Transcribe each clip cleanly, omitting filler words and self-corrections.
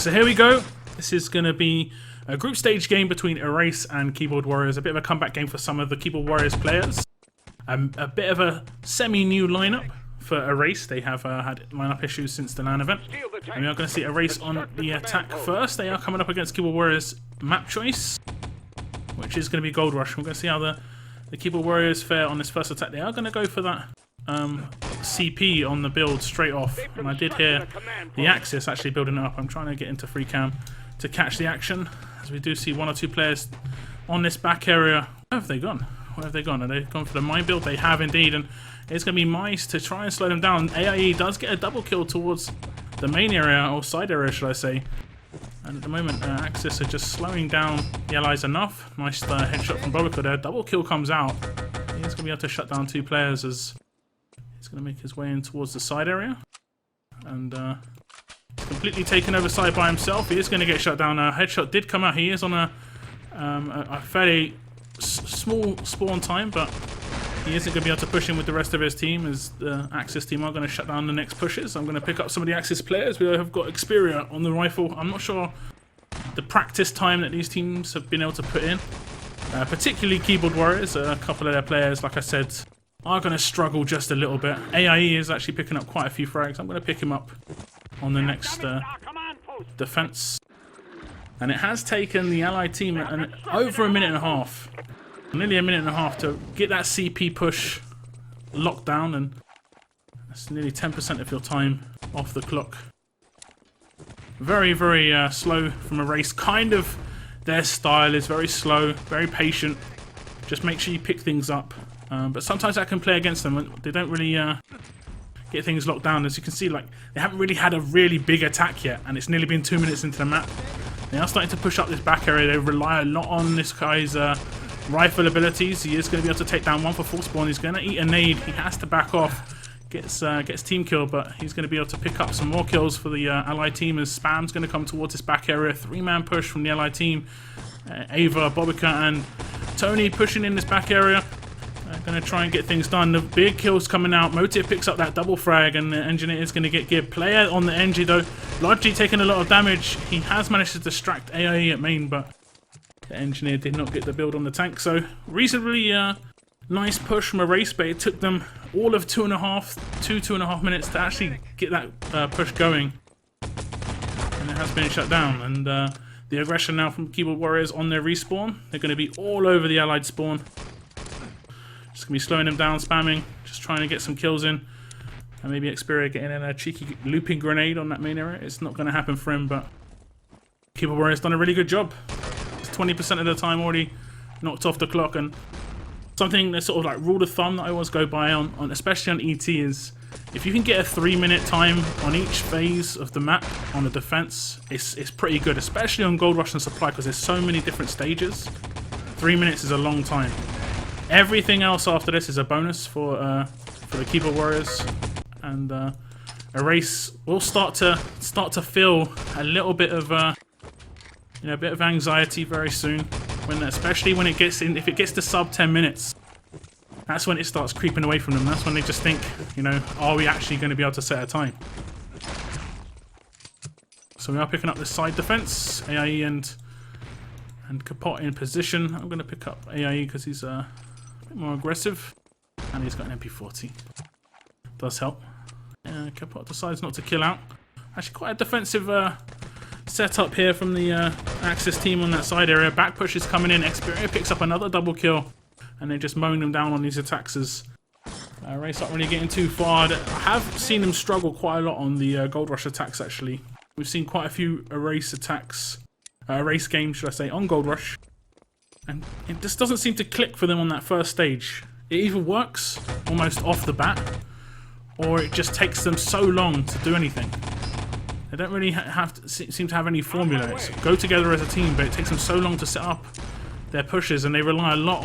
So here we go. This is going to be a group stage game between Erase and Keyboard Warriors. A bit of a comeback game for some of the Keyboard Warriors players. A bit of a semi-new lineup for Erase. They have had lineup issues since the LAN event. And we are going to see Erase on the attack first. They are coming up against Keyboard Warriors' map choice, which is going to be Gold Rush. We're going to see how the Keyboard Warriors fare on this first attack. They are going to go for that CP on the build straight off. And I did hear the Axis actually building it up. I'm trying to get into free cam to catch the action, as we do see one or two players on this back area. Where have they gone? Where have they gone? Are they gone for the mine build? They have indeed, and it's going to be Mice to try and slow them down. AIE does get a double kill towards the main area, or side area should I say. And at the moment, Axis are just slowing down the allies enough. Nice headshot from Bobico there. Double kill comes out. He's going to be able to shut down two players as he's going to make his way in towards the side area. And completely taken over side by himself. He is going to get shut down. Headshot did come out. He is on a fairly small spawn time, but he isn't going to be able to push in with the rest of his team, as the Axis team are going to shut down the next pushes. I'm going to pick up some of the Axis players. We have got Xperia on the rifle. I'm not sure the practice time that these teams have been able to put in. Particularly Keyboard Warriors. A couple of their players, like I said, are going to struggle just a little bit. AIE is actually picking up quite a few frags. I'm going to pick him up on the next defense. And it has taken the Allied team over a minute and a half. Nearly a minute and a half to get that CP push locked down, and that's nearly 10% of your time off the clock. Very, very slow from Erase. Kind of their style is very slow, very patient. Just make sure you pick things up. But sometimes that can play against them. They don't really get things locked down. As you can see, like, they haven't really had a really big attack yet, and it's nearly been 2 minutes into the map. They are starting to push up this back area. They rely a lot on this guy's rifle abilities. He is going to be able to take down one for full spawn. He's going to eat a nade. He has to back off. Gets team kill, but he's going to be able to pick up some more kills for the Allied team, as Spam's going to come towards this back area. Three-man push from the Allied team. Ava, Bobica, and Tony pushing in this back area. Going to try and get things done. The big kills coming out. Motive picks up that double frag, and the Engineer is going to get geared. Player on the Engie though, largely taking a lot of damage. He has managed to distract AIE at main, but the Engineer did not get the build on the tank. So reasonably nice push from Erase, but it took them all of 2.5 minutes to actually get that push going. And it has been shut down. And the aggression now from Keyboard Warriors on their respawn. They're going to be all over the Allied spawn. Just going to be slowing them down, spamming, just trying to get some kills in. And maybe Xperia getting in a cheeky looping grenade on that main area. It's not going to happen for him, but Keyboard Warriors done a really good job. It's 20% of the time already knocked off the clock. And something that's sort of like rule of thumb that I always go by on especially on ET, is if you can get a 3-minute time on each phase of the map on the defense, it's pretty good, especially on Gold Rush and Supply, because there's so many different stages. 3 minutes is a long time. Everything else after this is a bonus for the Keyboard Warriors, and Erase will start to feel a little bit of a bit of anxiety very soon, especially when it gets in. If it gets to sub 10 minutes, that's when it starts creeping away from them. That's when they just think, are we actually going to be able to set a time? So we are picking up this side defense. AIE and Kapot in position. I'm going to pick up AIE because he's a bit more aggressive, and he's got an MP40. Does help. Kapot decides not to kill out. Actually, quite a defensive setup here from the Axis team on that side area. Back push is coming in. Xperia picks up another double kill, and they just mow them down on these attacks as Erase not really getting too far. I have seen them struggle quite a lot on the Gold Rush attacks, actually. We've seen quite a few Erase attacks, Erase games, should I say, on Gold Rush. And it just doesn't seem to click for them on that first stage. It either works almost off the bat, or it just takes them so long to do anything. They don't really seem to have any formula. It's go together as a team, but it takes them so long to set up their pushes, and they rely a lot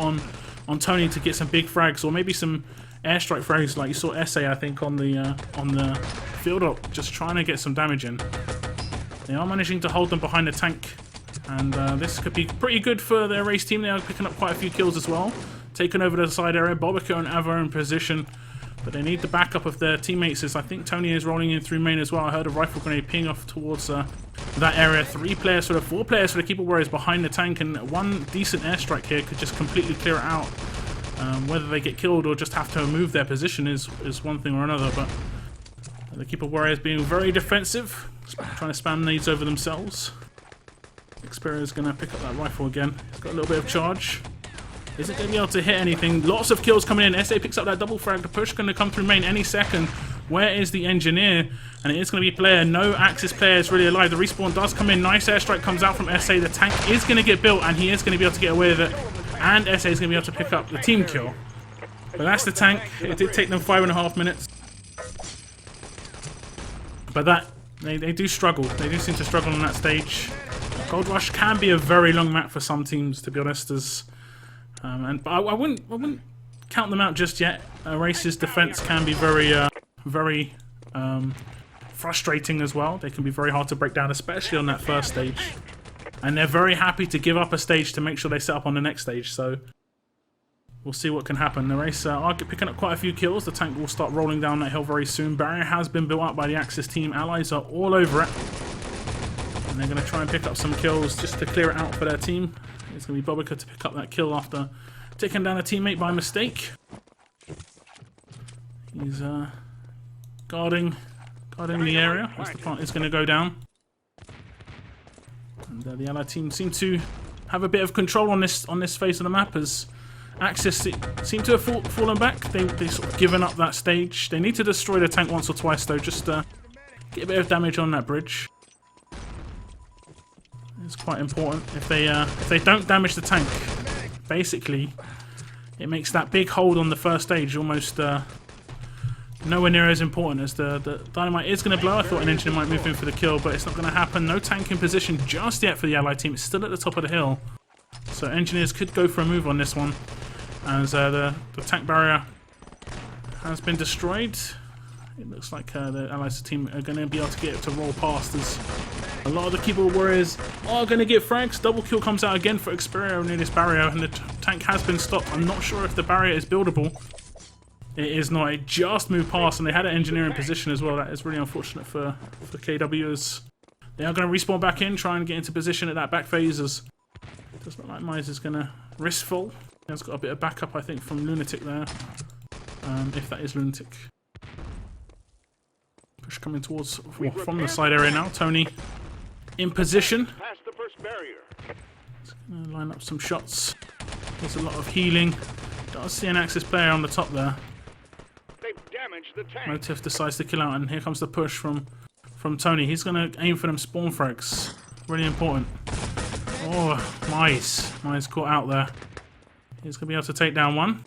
on Tony to get some big frags, or maybe some airstrike frags, like you saw Essay, I think, on the field up, just trying to get some damage in. They are managing to hold them behind the tank, and this could be pretty good for their race team. They are picking up quite a few kills as well, taking over the side area. Bobico and Ava in position, but they need the backup of their teammates, as I think Tony is rolling in through main as well. I heard a rifle grenade ping off towards that area. 3 players for the 4 players for the keyboard warriors behind the tank, and one decent airstrike here could just completely clear it out. Whether they get killed or just have to move their position is one thing or another, but the keyboard warriors being very defensive, trying to spam nades over themselves. Xperia is going to pick up that rifle again. He's got a little bit of charge. Isn't going to be able to hit anything. Lots of kills coming in. SA picks up that double frag. The push going to come through main any second. Where is the engineer? And it is going to be player. No Axis player is really alive. The respawn does come in. Nice airstrike comes out from SA. The tank is going to get built, and he is going to be able to get away with it. And SA is going to be able to pick up the team kill. But that's the tank. It did take them 5.5 minutes. But that, they do struggle. They do seem to struggle on that stage. Gold Rush can be a very long map for some teams, to be honest. But I wouldn't count them out just yet. Race's defense can be very frustrating as well. They can be very hard to break down, especially on that first stage. And they're very happy to give up a stage to make sure they set up on the next stage. So we'll see what can happen. The Race are picking up quite a few kills. The tank will start rolling down that hill very soon. Barrier has been built up by the Axis team. Allies are all over it. And they're going to try and pick up some kills just to clear it out for their team. It's going to be Bobica to pick up that kill after taking down a teammate by mistake. He's guarding the area as the plant is going to go down. And the Allied team seem to have a bit of control on this phase of the map, as Axis seem to have fallen back. They sort of given up that stage. They need to destroy the tank once or twice though, just to get a bit of damage on that bridge. It's quite important. If they don't damage the tank, basically it makes that big hold on the first stage almost nowhere near as important, as the dynamite is going to blow. I thought an engineer might move in for the kill, but it's not going to happen. No tank in position just yet for the Allied team. It's still at the top of the hill, so engineers could go for a move on this one, as the tank barrier has been destroyed. It looks like the Allies team are going to be able to get it to roll past, as a lot of the keyboard warriors are going to get frags. Double kill comes out again for Xperia near this barrier, and the tank has been stopped. I'm not sure if the barrier is buildable. It is not. It just moved past, and they had an engineer in position as well. That is really unfortunate for KW, as they are going to respawn back in, try and get into position at that back phase, as it does look like Mize is going to risk fall. He's got a bit of backup, I think, from Lunatic there, if that is Lunatic. Push coming towards from the side area now. Tony in position. He's going to line up some shots. There's a lot of healing. Does see an Axis player on the top there. Motif decides to kill out, and here comes the push from Tony. He's going to aim for them spawn frags. Really important. Oh, Mize caught out there. He's going to be able to take down one.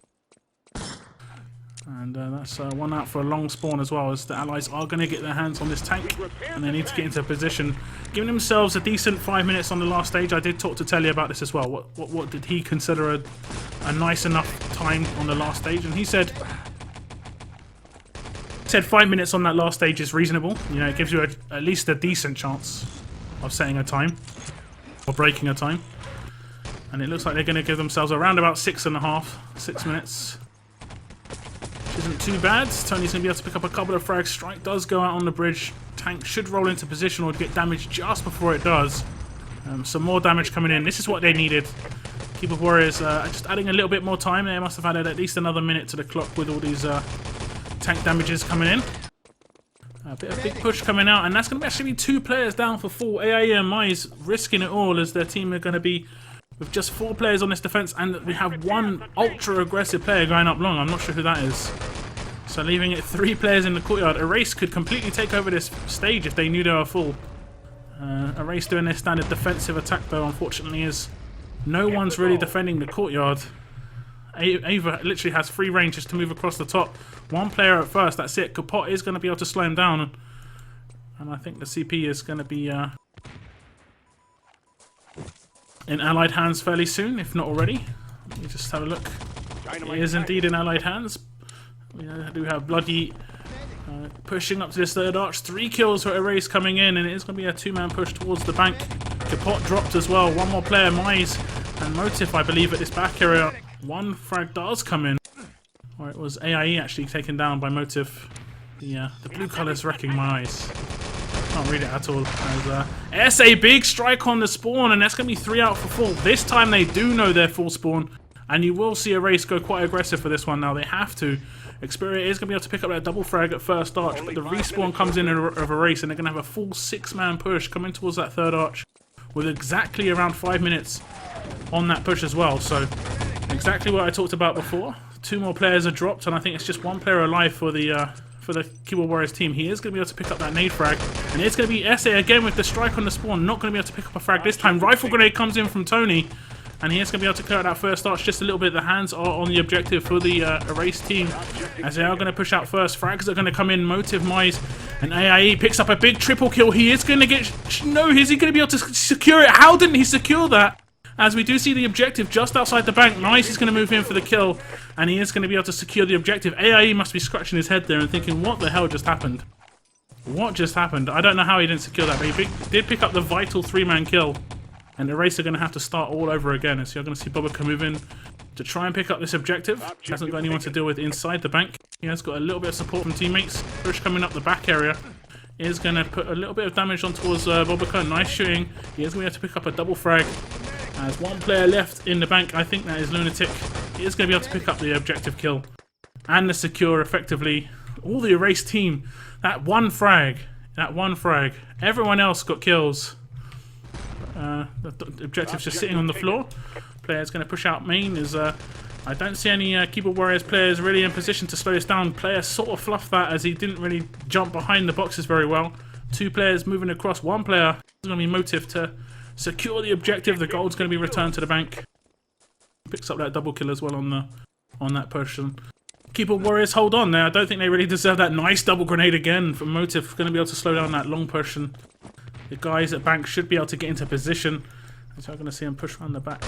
And that's one out for a long spawn as well, as the Allies are going to get their hands on this tank, and they need to get into position, giving themselves a decent 5 minutes on the last stage. I did talk to Telly about this as well. What did he consider a nice enough time on the last stage? And he said 5 minutes on that last stage is reasonable. You know, it gives you at least a decent chance of setting a time or breaking a time. And it looks like they're going to give themselves around about 6 minutes. Isn't too bad. Tony's going to be able to pick up a couple of frags. Strike does go out on the bridge. Tank should roll into position or get damaged just before it does. Some more damage coming in. This is what they needed. Keyboard Warriors just adding a little bit more time. They must have added at least another minute to the clock with all these tank damages coming in. A bit of big push coming out, and that's going to actually be 2 players down for full. AIE and Mize risking it all, as their team are going to be with just 4 players on this defense, and we have one ultra-aggressive player going up long. I'm not sure who that is. So leaving it 3 players in the courtyard. Erase could completely take over this stage if they knew they were full. Erase doing their standard defensive attack, though, unfortunately, is no one's really defending the courtyard. Ava literally has free range just to move across the top. 1 player at first, that's it. Kapot is going to be able to slow him down, and I think the CP is going to be in Allied hands fairly soon, if not already. Let me just have a look. It is indeed in Allied hands. We do have Bloody pushing up to this third arch. 3 kills for Erase coming in, and it is going to be a 2-man push towards the bank. Kapot dropped as well. 1 more player, Mize and Motif, I believe, at this back area. 1 frag does come in. Or it was AIE actually taken down by Motif. The blue colours wrecking my eyes. Can't read it at all. As SA big strike on the spawn, and that's going to be 3 out for full. This time they do know their full spawn, and you will see Erase go quite aggressive for this one now. They have to. Xperia is going to be able to pick up that double frag at first arch, but the respawn comes in of Erase, and they're going to have a full 6-man push coming towards that third arch with exactly around 5 minutes on that push as well. So exactly what I talked about before. 2 more players are dropped, and I think it's just 1 player alive for the Keyboard Warriors team. He is going to be able to pick up that nade frag, and it's going to be SA again with the strike on the spawn. Not going to be able to pick up a frag this time. Rifle grenade comes in from Tony, and he is going to be able to clear out that first arch just a little bit. The hands are on the objective for the Erase team, as they are going to push out first. Frags are going to come in. Motive, Mize, and AIE picks up a big triple kill. He is going to get... No, is he going to be able to secure it? How didn't he secure that? As we do see the objective just outside the bank. Nice, he's going to move in for the kill, and he is going to be able to secure the objective. AIE must be scratching his head there and thinking, what the hell just happened? What just happened? I don't know how he didn't secure that, but he did pick up the vital 3-man kill. And Erase are going to have to start all over again. So you're going to see Bobica move in to try and pick up this objective. He hasn't got anyone to deal with inside the bank. He has got a little bit of support from teammates. Push coming up the back area is going to put a little bit of damage on towards Bobica. Nice shooting. He is going to have to pick up a double frag. As 1 player left in the bank, I think that is Lunatic. He is going to be able to pick up the objective kill and the secure effectively. All the Erase team, that one frag. Everyone else got kills. The objective's just sitting on the floor. Player's going to push out main. I don't see any Keyboard Warriors players really in position to slow this down. Player sort of fluffed that as he didn't really jump behind the boxes very well. 2 players moving across. 1 player is going to be Motive to secure the objective. The gold's going to be returned to the bank. Picks up that double kill as well on that push. And Keyboard Warriors hold on there. I don't think they really deserve that. Nice double grenade again from Motive. Going to be able to slow down that long push, and the guys at bank should be able to get into position. So I'm going to see him push around the back.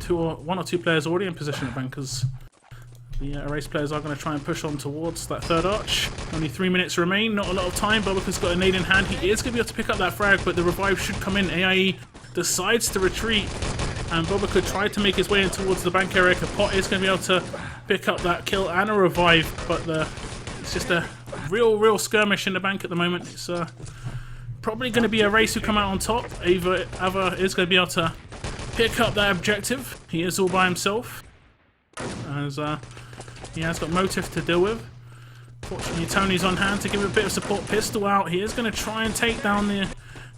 1 or 2 players already in position at bank, because the Erase players are going to try and push on towards that third arch. Only 3 minutes remain, not a lot of time. Bobica's got a nade in hand. He is going to be able to pick up that frag, but the revive should come in. AIE decides to retreat, and Bobica tried to make his way in towards the bank area. Kapot is going to be able to pick up that kill and a revive, but it's just a real skirmish in the bank at the moment. It's probably going to be Erase who come out on top. Ava is going to be able to pick up that objective. He is all by himself, as he has got Motive to deal with. Fortunately, Tony's on hand to give a bit of support. Pistol out. He is going to try and take down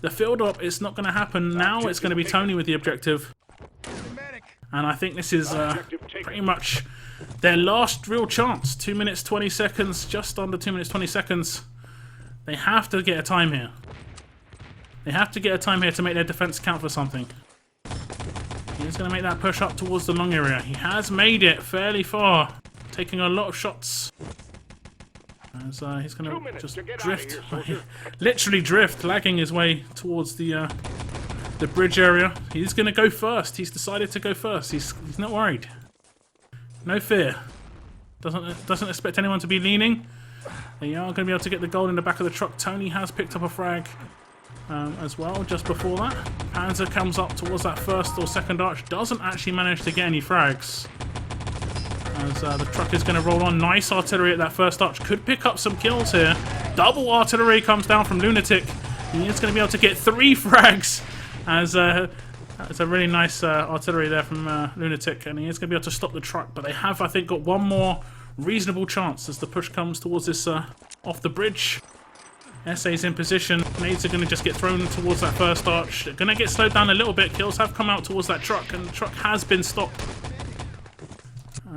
the field up. It's not going to happen now. It's going to be Tony with the objective. And I think this is pretty much their last real chance. 2 minutes 20 seconds, just under 2 minutes 20 seconds. They have to get a time here. They have to get a time here to make their defense count for something. He's going to make that push up towards the long area. He has made it fairly far, taking a lot of shots. As he's going to just drift, literally drift, lagging his way towards the bridge area. He's going to go first. He's decided to go first. He's not worried. No fear. Doesn't expect anyone to be leaning. They are going to be able to get the gold in the back of the truck. Tony has picked up a frag as well just before that. Panzer comes up towards that first or second arch. Doesn't actually manage to get any frags. As the truck is going to roll on. Nice artillery at that first arch. Could pick up some kills here. Double artillery comes down from Lunatic. He is going to be able to get 3 frags. As that's a really nice artillery there from Lunatic. And he is going to be able to stop the truck. But they have, I think, got one more reasonable chance as the push comes towards this off the bridge. SA's in position. Nades are going to just get thrown towards that first arch. They're going to get slowed down a little bit. Kills have come out towards that truck, and the truck has been stopped.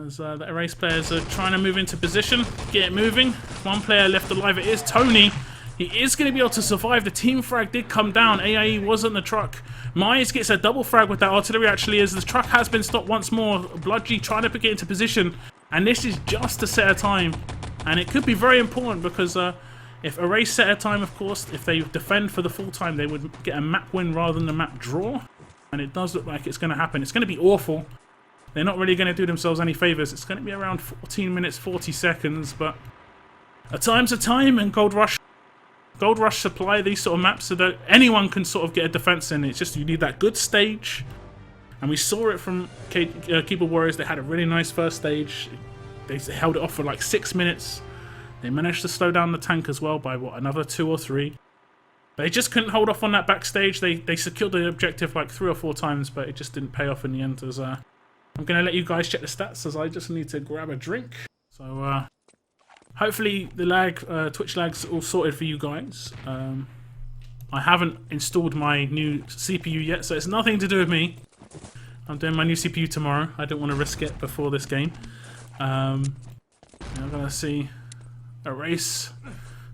As the Erase players are trying to move into position, get it moving. 1 player left alive. It is Tony. He is going to be able to survive. The team frag did come down. AIE was on the truck. Mize gets a double frag with that artillery, actually, as the truck has been stopped once more. Bludgy trying to get into position. And this is just to set a time. And it could be very important because if Erase set a time, of course, if they defend for the full time, they would get a map win rather than a map draw. And it does look like it's going to happen. It's going to be awful. They're not really going to do themselves any favours. It's going to be around 14 minutes, 40 seconds. But a time's a time, and Gold Rush supply these sort of maps so that anyone can sort of get a defense in. It's just you need that good stage. And we saw it from Keyboard Warriors. They had a really nice first stage. They held it off for like 6 minutes. They managed to slow down the tank as well by, what, another 2 or 3. They just couldn't hold off on that backstage. They secured the objective like 3 or 4 times, but it just didn't pay off in the end. As I'm going to let you guys check the stats, as I just need to grab a drink. So hopefully the Twitch lag's all sorted for you guys. I haven't installed my new CPU yet, so it's nothing to do with me. I'm doing my new CPU tomorrow. I don't want to risk it before this game. I'm going to see Erase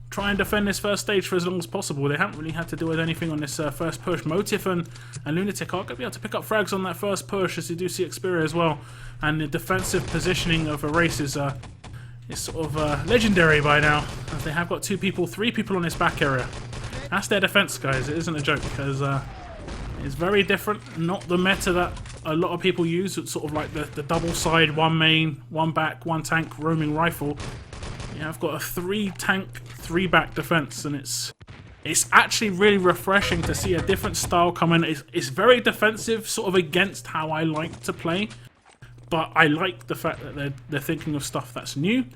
try and defend this first stage for as long as possible. They haven't really had to deal with anything on this first push. Motif and Lunatic are going to be able to pick up frags on that first push, as you do see Xperia as well. And the defensive positioning of Erase is sort of legendary by now, as they have got 3 people on this back area. That's their defense, guys. It isn't a joke, because it's very different. Not the meta that a lot of people use. It's sort of like the double side, 1 main, 1 back, 1 tank roaming rifle. Yeah, I've got a 3 tank, 3 back defense, and it's actually really refreshing to see a different style come in. It's very defensive, sort of against how I like to play, but I like the fact that they're thinking of stuff that's new.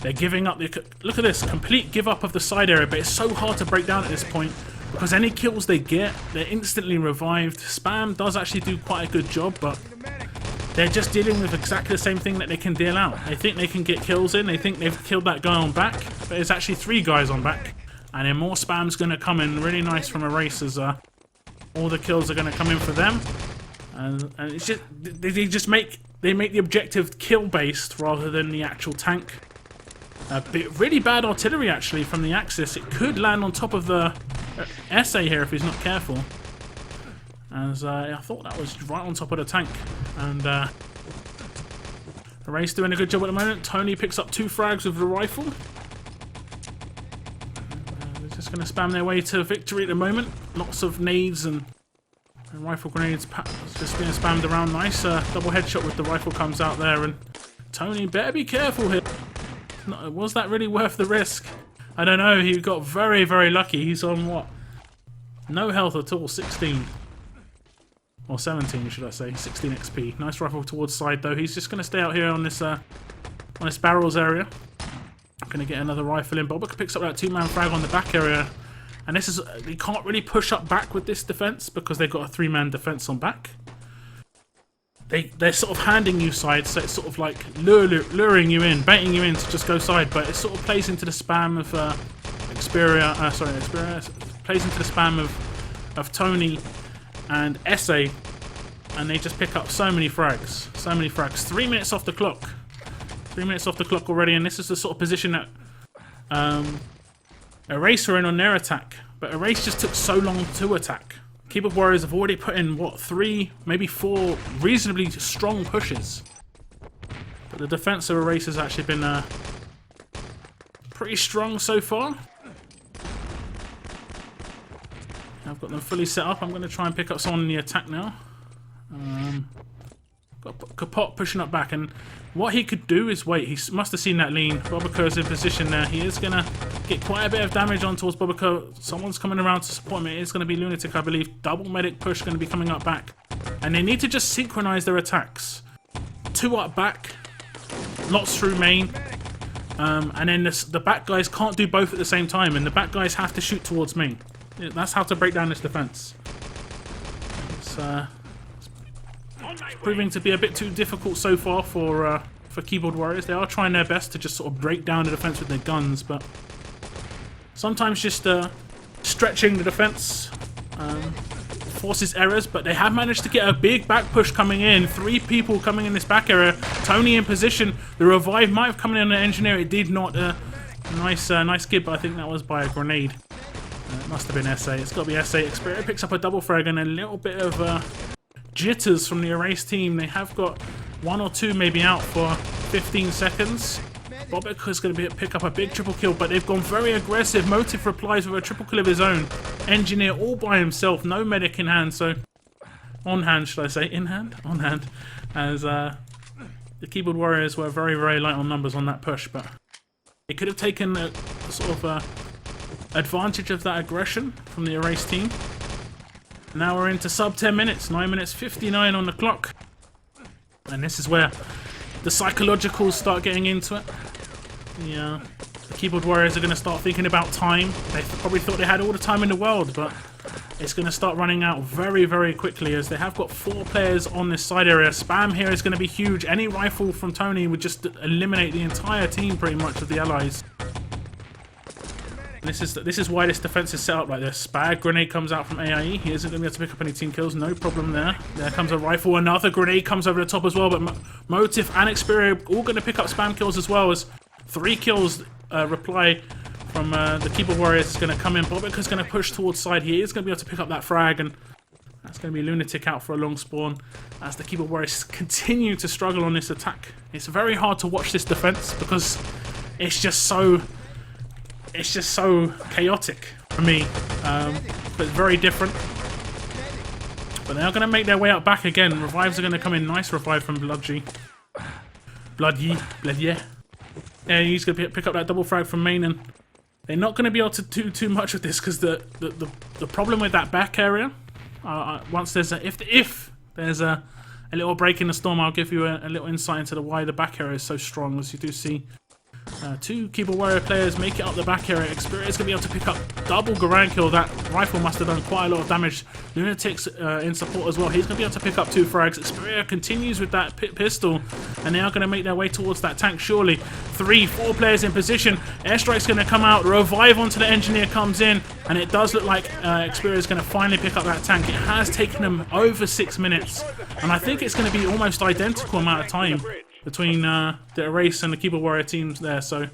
They're giving up look at this, complete give up of the side area, but it's so hard to break down at this point because any kills they get, they're instantly revived. Spam does actually do quite a good job, but they're just dealing with exactly the same thing that they can deal out. They think they can get kills in, they think they've killed that guy on back, but it's actually 3 guys on back. And then more spam's going to come in really nice from Erase, as all the kills are going to come in for them. And it's just, they make the objective kill based rather than the actual tank. Really bad artillery actually from the Axis. It could land on top of the SA here if he's not careful. As I thought that was right on top of the tank. And Erase doing a good job at the moment. Tony picks up 2 frags with the rifle. They're just going to spam their way to victory at the moment. Lots of nades and rifle grenades just being spammed around. Nice double headshot with the rifle comes out there. And Tony better be careful here. Was that really worth the risk? I don't know. He got very, very lucky. He's on what? No health at all. 16. Or 17, should I say. 16 XP. Nice rifle towards side, though. He's just going to stay out here on this barrels area. Going to get another rifle in. Bobica picks up that 2-man frag on the back area. And this is... They can't really push up back with this defense because they've got a 3-man defense on back. They're sort of handing you sides, so it's sort of like luring you in, baiting you in to just go side, but it sort of plays into the spam of Xperia, plays into the spam of Tony and SA, and they just pick up so many frags. 3 minutes off the clock. 3 minutes off the clock already, and this is the sort of position that Erase are in on their attack, but Erase just took so long to attack. Keyboard Warriors have already put in, what, 3, maybe 4 reasonably strong pushes. But the defense of Erase has actually been pretty strong so far. I've got them fully set up. I'm going to try and pick up someone in the attack now. Got Kapot pushing up back, and what he could do is wait. He must have seen that lean. Bobica's in position there. He is going to get quite a bit of damage on towards Bobica. Someone's coming around to support him. It is going to be Lunatic, I believe. Double medic push going to be coming up back. And they need to just synchronize their attacks. 2 up back, lots through main. And then the back guys can't do both at the same time, and the back guys have to shoot towards main. That's how to break down this defense. It's proving to be a bit too difficult so far for Keyboard Warriors. They are trying their best to just sort of break down the defense with their guns, but sometimes just stretching the defense forces errors. But they have managed to get a big back push coming in. 3 people coming in this back area. Tony in position. The revive might have come in on an engineer. It did not. Nice skid, but I think that was by a grenade. It must have been SA. It's got to be SA. Xperia picks up a double frag and a little bit of jitters from the Erase team. They have got 1 or 2 maybe out for 15 seconds. Bobica is going to pick up a big triple kill, but they've gone very aggressive. Motif replies with a triple kill of his own. Engineer all by himself, no medic in hand, so... On hand, should I say? In hand? On hand. As the Keyboard Warriors were very, very light on numbers on that push, but... They could have taken a sort of advantage of that aggression from the Erase team. Now we're into sub 10 minutes, 9 minutes 59 on the clock. And this is where the psychologicals start getting into it. The keyboard warriors are going to start thinking about time. They probably thought they had all the time in the world, but it's going to start running out very, very quickly as they have got 4 players on this side area. Spam here is going to be huge. Any rifle from Tony would just eliminate the entire team pretty much of the allies. This is why this defense is set up like this. Spag grenade comes out from AIE. He isn't going to be able to pick up any team kills. No problem there. There comes a rifle. Another grenade comes over the top as well. But Motive and Xperia all going to pick up spam kills as well, as 3 kills reply from the keyboard warriors is going to come in. Bobika's going to push towards side. He is going to be able to pick up that frag, and that's going to be Lunatic out for a long spawn as the keyboard warriors continue to struggle on this attack. It's very hard to watch this defense because it's just so chaotic for me, but very different. But they are going to make their way up back again. Revives are going to come in. Nice revive from Bloodye. Yeah, he's going to pick up that double frag from main, and they're not going to be able to do too much with this because the problem with that back area, once there's if there's a little break in the storm, I'll give you a little insight into why the back area is so strong. As you do see, 2 keyboard warrior players make it up the back area. Xperia is going to be able to pick up double Garand kill. That rifle must have done quite a lot of damage. Lunatic's in support as well. He's going to be able to pick up 2 frags. Xperia continues with that pistol, and they are going to make their way towards that tank surely. 3, 4 players in position. Airstrike's going to come out. Revive onto the engineer comes in, and it does look like Xperia is going to finally pick up that tank. It has taken them over 6 minutes, and I think it's going to be almost identical amount of time between the Erase and the keyboard warrior teams there. So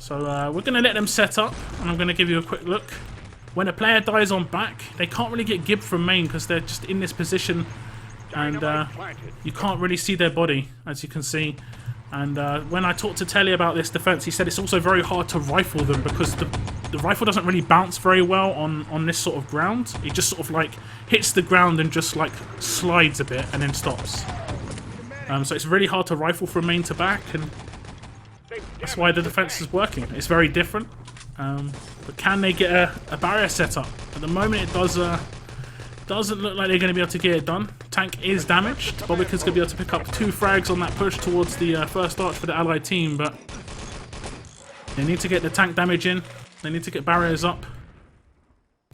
we're going to let them set up, and I'm going to give you a quick look. When a player dies on back, they can't really get gibbed from main because they're just in this position, and you can't really see their body, as you can see. And when I talked to Telly about this defense, he said it's also very hard to rifle them because the rifle doesn't really bounce very well on this sort of ground. It just sort of like hits the ground and just like slides a bit and then stops. So it's really hard to rifle from main to back, and that's why the defense is working. It's very different. But can they get a barrier set up? At the moment, it doesn't look like they're going to be able to get it done. Tank is damaged. Bobika's going to be able to pick up 2 frags on that push towards the first arch for the allied team, but they need to get the tank damage in. They need to get barriers up.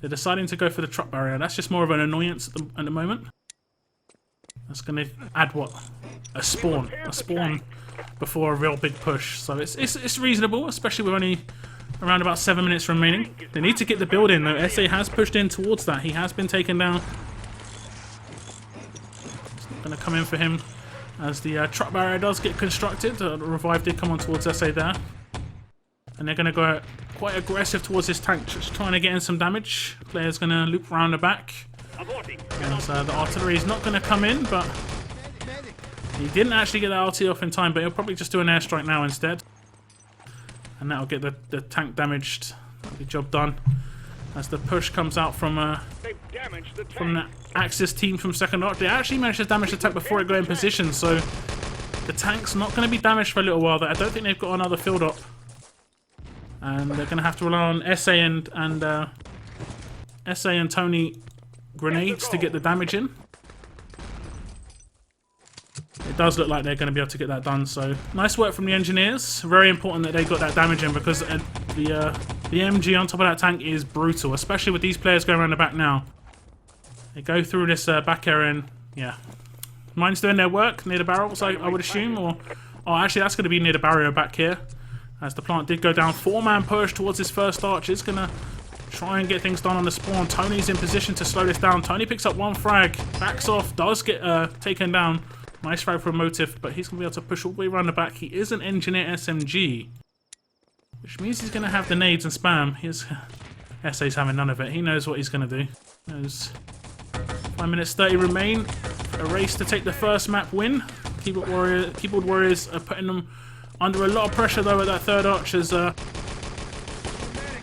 They're deciding to go for the truck barrier. That's just more of an annoyance at the moment. That's going to add what? A spawn before a real big push. So it's reasonable, especially with only around about 7 minutes remaining. They need to get the build in though. SA has pushed in towards that. He has been taken down. It's not going to come in for him as the truck barrier does get constructed. The revive did come on towards SA there. And they're going to go quite aggressive towards this tank, just trying to get in some damage. Player's going to loop around the back. As, the artillery is not going to come in, but he didn't actually get that RT off in time, but he'll probably just do an airstrike now instead. And that'll get the tank damaged. That'll be job done. As the push comes out from the Axis team from second arch. They actually managed to damage the tank before it got in position, so the tank's not going to be damaged for a little while. I don't think they've got another field op. And they're going to have to rely on SA and Tony grenades to get the damage in. It does look like they're going to be able to get that done, so nice work from the engineers. Very important that they got that damage in because the MG on top of that tank is brutal, especially with these players going around the back now. They go through this back area and, yeah. Mine's doing their work near the barrels, I would assume, or... Oh, actually, that's going to be near the barrier back here. As the plant did go down. 4-man push towards his first arch. It's going to try and get things done on the spawn. Tony's in position to slow this down. Tony picks up 1 frag, backs off, does get taken down. Nice frag from Motive, but he's going to be able to push all the way around the back. He is an engineer SMG, which means he's going to have the nades and spam. SA's having none of it. He knows what he's going to do. There's 5 minutes 30 remain. A race to take the first map win. Keyboard Warriors are putting them under a lot of pressure though at that third arch as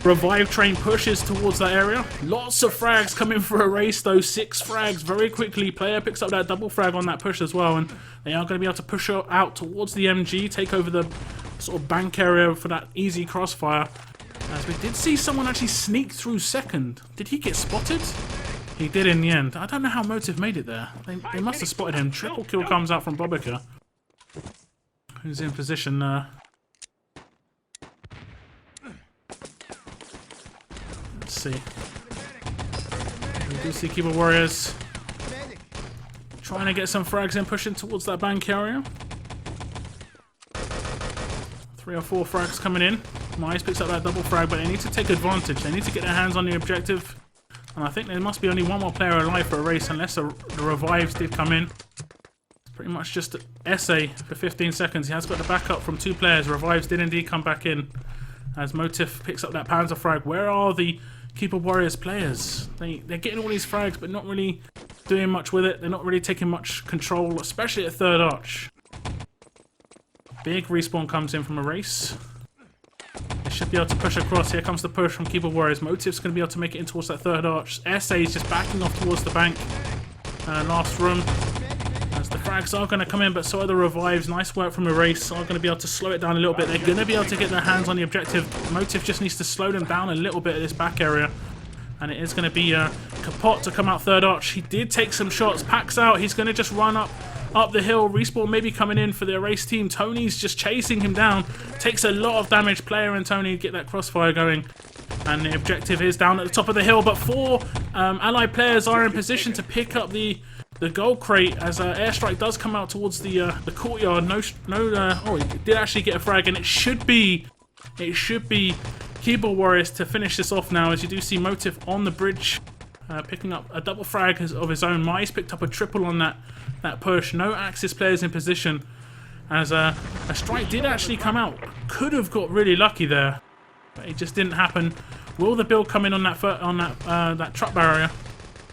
Revive train pushes towards that area. Lots of frags coming for a race though. 6 frags very quickly. Player picks up that double frag on that push as well, and they are going to be able to push out towards the MG, take over the sort of bank area for that easy crossfire. As we did see someone actually sneak through second. Did he get spotted? He did in the end. I don't know how Motive made it there. They must have spotted him. Triple kill comes out from Bobika, who's in position see. We do see Keyboard Warriors trying to get some frags in, pushing towards that bank area. 3 or 4 frags coming in. Mize picks up that double frag, but they need to take advantage. They need to get their hands on the objective. And I think there must be only one more player alive for a race, unless the revives did come in. It's pretty much just SA for 15 seconds. He has got the backup from 2 players. Revives did indeed come back in. As Motif picks up that Panzer frag. Where are the Keyboard Warriors players? They're getting all these frags, but not really doing much with it. They're not really taking much control, especially at third arch. Big respawn comes in from a race. They should be able to push across. Here comes the push from Keyboard Warriors. Motif's going to be able to make it in towards that third arch. SA is just backing off towards the bank. Last room. As the frags are going to come in, but so are the revives. Nice work from Erase. Are going to be able to slow it down a little bit. They're going to be able to get their hands on the objective. Motif just needs to slow them down a little bit at this back area. And it is going to be Kapot to come out third arch. He did take some shots. Packs out. He's going to just run up the hill. Respawn maybe coming in for the Erase team. Tony's just chasing him down. Takes a lot of damage. Player and Tony get that crossfire going. And the objective is down at the top of the hill. But 4 allied players are in position to pick up the gold crate as airstrike does come out towards the courtyard. Oh, he did actually get a frag, and it should be Keyboard Warriors to finish this off now. As you do see Motif on the bridge, picking up a double frag of his own. Mize picked up a triple on that push. No Axis players in position, as a strike did actually come out. Could have got really lucky there, but it just didn't happen. Will the build come in on that truck barrier?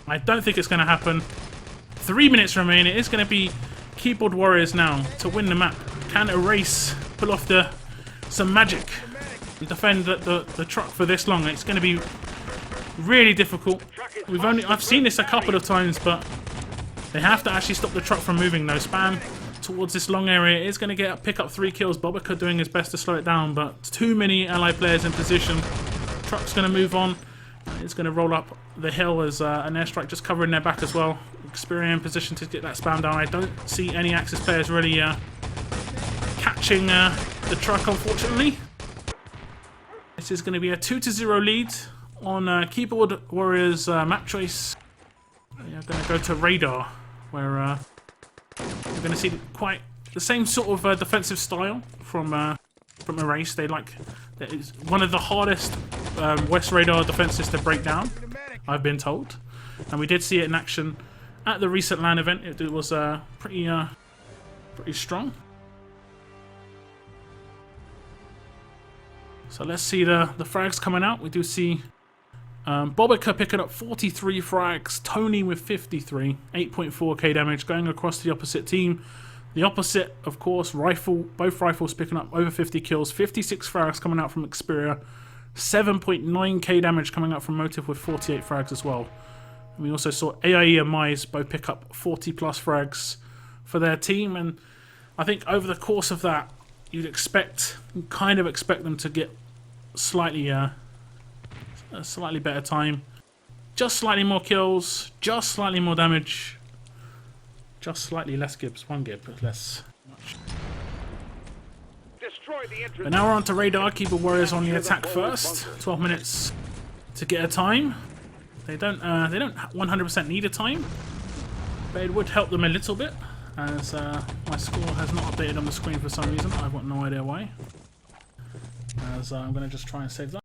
I don't think it's going to happen. 3 minutes remain. It is going to be Keyboard Warriors now to win the map. Can Erase pull off some magic and defend the truck for this long? It's going to be really difficult. I've seen this a couple of times, but they have to actually stop the truck from moving though. Spam towards this long area. It is going to pick up 3 kills. Bobica doing his best to slow it down, but too many allied players in position. Truck's going to move on. It's going to roll up the hill as an airstrike just covering their back as well. Xperia in position to get that spam down. I don't see any Axis players really catching the truck, unfortunately. This is going to be a 2-0 lead on Keyboard Warriors map choice. They are going to go to Radar, where you're going to see quite the same sort of defensive style from Erase. It's one of the hardest West Radar defenses to break down, I've been told. And we did see it in action at the recent LAN event. It was pretty strong. So let's see the frags coming out. We do see Bobica picking up 43 frags, Tony with 53, 8.4k damage going across to the opposite team. The opposite, of course, both rifles picking up over 50 kills, 56 frags coming out from Xperia, 7.9k damage coming out from Motif with 48 frags as well. And we also saw AIE and Mize both pick up 40 plus frags for their team, and I think over the course of that, you'd kind of expect them to get slightly a slightly better time, just slightly more kills, just slightly more damage, just slightly less Gibbs, 1 Gib, but less. But now we're on to Radar. Keyboard Warriors on the attack first. 12 minutes to get a time. They don't 100% need a time, but it would help them a little bit, as my score has not updated on the screen for some reason. I've got no idea why. As I'm going to just try and save that.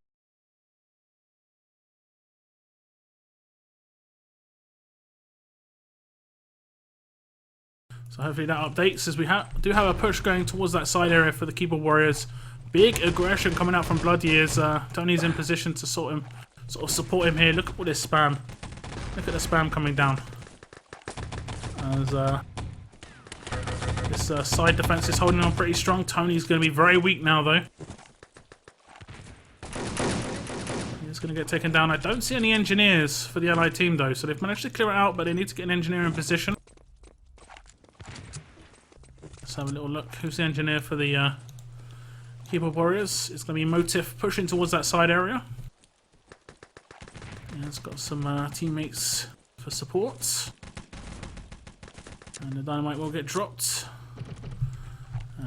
So hopefully that updates, as we do have a push going towards that side area for the Keyboard Warriors. Big aggression coming out from Blood Years. Tony's in position to sort of support him here. Look at all this spam. Look at the spam coming down. As this side defense is holding on pretty strong. Tony's going to be very weak now, though. He's going to get taken down. I don't see any engineers for the allied team, though, so they've managed to clear it out, but they need to get an engineer in position. Let's have a little look. Who's the engineer for the Keyboard Warriors? It's going to be Motif pushing towards that side area. Yeah, it's got some teammates for support. And the dynamite will get dropped.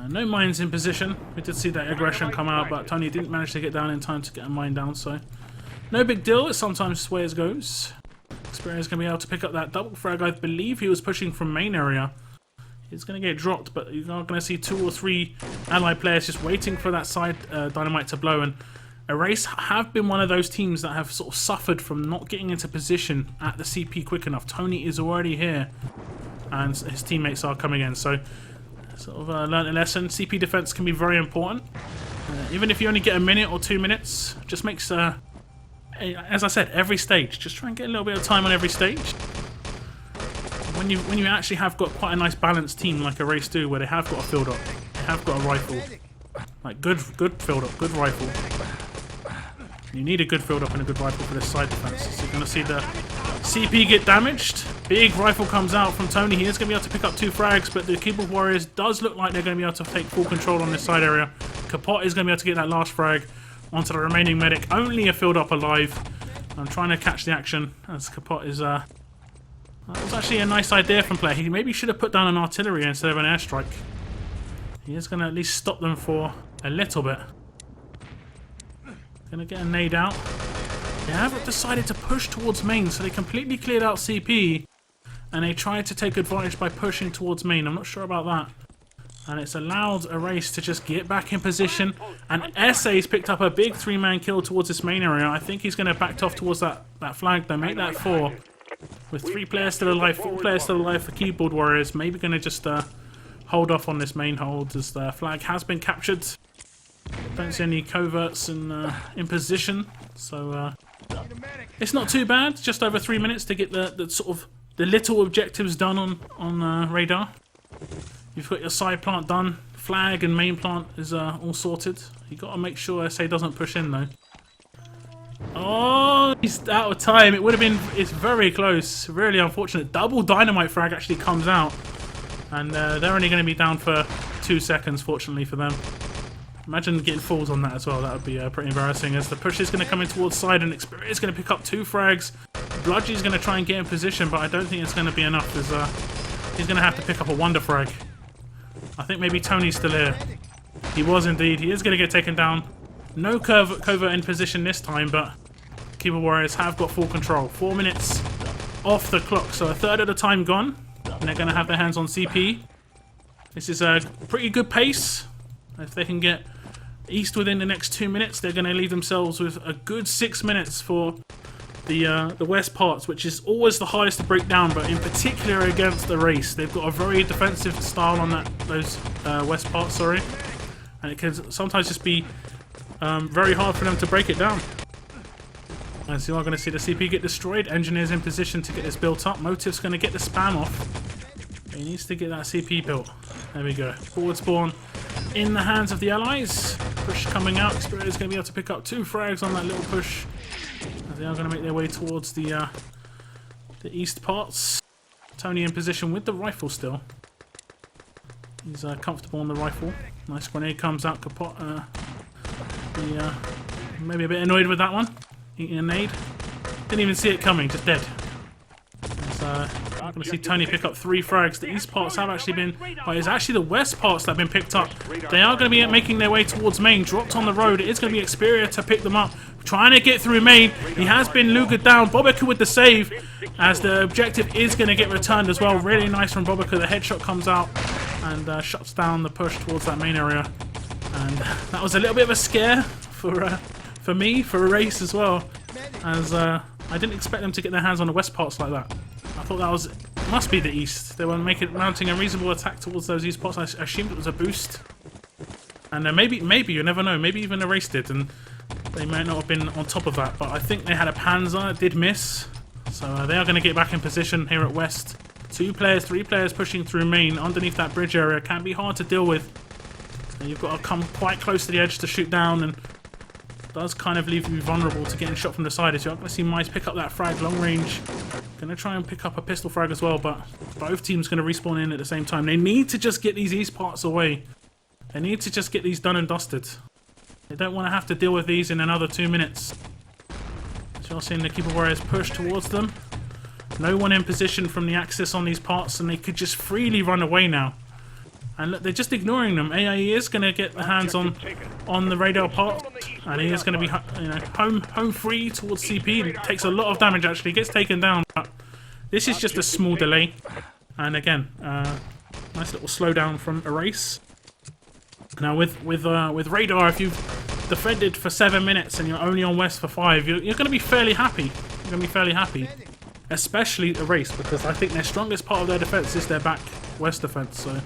No mines in position. We did see that aggression come out, but Tony didn't manage to get down in time to get a mine down, so No big deal, it's sometimes the way it goes. Xperia is going to be able to pick up that double frag. I believe he was pushing from main area. He's going to get dropped, but you're not going to see 2 or 3 allied players just waiting for that side dynamite to blow. And Erase have been one of those teams that have sort of suffered from not getting into position at the CP quick enough. Tony is already here, and his teammates are coming in. So, sort of learned a lesson. CP defense can be very important. Even if you only get a minute or 2 minutes, just makes, as I said, every stage. Just try and get a little bit of time on every stage. When you actually have got quite a nice balanced team like Erase do, where they have got a field up, they have got a rifle, like good field up, good rifle. You need a good field up and a good rifle for this side defense. So you're going to see the CP get damaged. Big rifle comes out from Tony. He is going to be able to pick up 2 frags, but the Keyboard Warriors does look like they're going to be able to take full control on this side area. Kapot is going to be able to get that last frag onto the remaining medic. Only a field up alive. I'm trying to catch the action as Kapot is... that was actually a nice idea from player. He maybe should have put down an artillery instead of an airstrike. He is going to at least stop them for a little bit. Going to get a nade out. They have decided to push towards main, so they completely cleared out CP. And they tried to take advantage by pushing towards main. I'm not sure about that. And it's allowed Erase to just get back in position. And SA's picked up a big 3-man kill towards this main area. I think he's going to back off towards that flag though. Make that 4. With 3 players still alive, 4 players still alive for Keyboard Warriors. Maybe going to just hold off on this main hold as the flag has been captured. Don't see any coverts in position, so it's not too bad. Just over 3 minutes to get the sort of the little objectives done on radar. You've got your side plant done. Flag and main plant is all sorted. You got to make sure SA doesn't push in though. Oh, he's out of time. It would have been. It's very close. Really unfortunate. Double dynamite frag actually comes out, and they're only going to be down for 2 seconds. Fortunately for them. Imagine getting falls on that as well. That would be pretty embarrassing. As the push is going to come in towards side, and Xperia is going to pick up 2 frags. Bludgy is going to try and get in position, but I don't think it's going to be enough. As he's going to have to pick up a wonder frag. I think maybe Tony's still here. He was indeed. He is going to get taken down. No covert in position this time, but Keyboard Warriors have got full control. 4 minutes off the clock, so a third of the time gone. And they're going to have their hands on CP. This is a pretty good pace. If they can get east within the next 2 minutes, they're going to leave themselves with a good 6 minutes for the west parts, which is always the hardest to break down, but in particular against the race. They've got a very defensive style on those west parts, sorry. And it can sometimes just be very hard for them to break it down. As you are going to see the CP get destroyed. Engineer's in position to get this built up. Motive's going to get the spam off. He needs to get that CP built. There we go. Forward spawn in the hands of the allies. Push coming out. Xperia is going to be able to pick up 2 frags on that little push. As they are going to make their way towards the east parts. Tony in position with the rifle still. He's comfortable on the rifle. Nice grenade comes out. Kapot. Maybe a bit annoyed with that one. Eating a nade. Didn't even see it coming, just dead. I'm going to see Tony pick up 3 frags. The east parts have actually been... Well, it's actually the west parts that have been picked up. They are going to be making their way towards main. Dropped on the road. It is going to be Xperia to pick them up. Trying to get through main. He has been lugered down. Bobica with the save. As the objective is going to get returned as well. Really nice from Bobica. The headshot comes out and shuts down the push towards that main area. And that was a little bit of a scare for me, for a race as well. As I didn't expect them to get their hands on the west parts like that. I thought that must be the east. They were mounting a reasonable attack towards those east parts. I assumed it was a boost. And maybe, you never know, maybe even a race did, and they might not have been on top of that. But I think they had a Panzer, it did miss. So they are going to get back in position here at west. 2 players, 3 players pushing through main underneath that bridge area. Can be hard to deal with. And you've got to come quite close to the edge to shoot down, and does kind of leave you vulnerable to getting shot from the side. As you're going to see Mice pick up that frag long range. Going to try and pick up a pistol frag as well, but both teams going to respawn in at the same time. They need to just get these east parts away. They need to just get these done and dusted. They don't want to have to deal with these in another 2 minutes. So you're seeing the Keyboard Warriors push towards them. No one in position from the axis on these parts, and they could just freely run away now. And look, they're just ignoring them. AIE is going to get the hands on the radar part, And he is going to be, home free towards CP. It takes a lot of damage actually. Gets taken down, but this is just a small delay. And again, nice little slowdown from Erase. Now with Radar, if you've defended for 7 minutes and you're only on West for 5, you're going to be fairly happy. You're going to be fairly happy, especially Erase, because I think their strongest part of their defense is their back West defense. So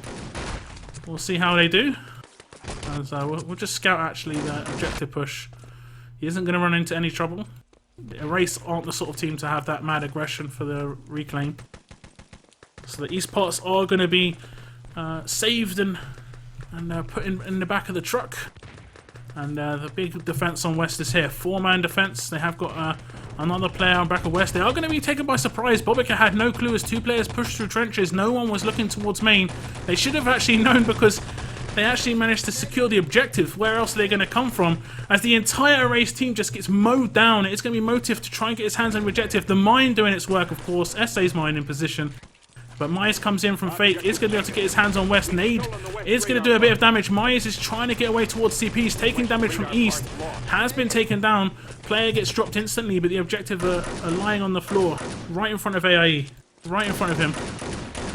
we'll see how they do. As we'll just scout actually the objective push. He isn't going to run into any trouble. Erase aren't the sort of team to have that mad aggression for the reclaim. So the East parts are going to be saved and put in the back of the truck. And the big defense on West is here. 4-man defense. They have got another player on back of West. They are going to be taken by surprise. Bobica had no clue as 2 players pushed through trenches. No one was looking towards main. They should have actually known, because they actually managed to secure the objective. Where else are they going to come from? As the entire Erase team just gets mowed down. It's going to be Motive to try and get his hands on the objective. The mine doing its work, of course. SA's mine in position. But Myers comes in from Fake. Is going to be able to get his hands on West. Nade is going to do a bit of damage. Myers is trying to get away towards CP. He's taking damage from East. Has been taken down. Player gets dropped instantly, but the objective are lying on the floor. Right in front of AIE. Right in front of him.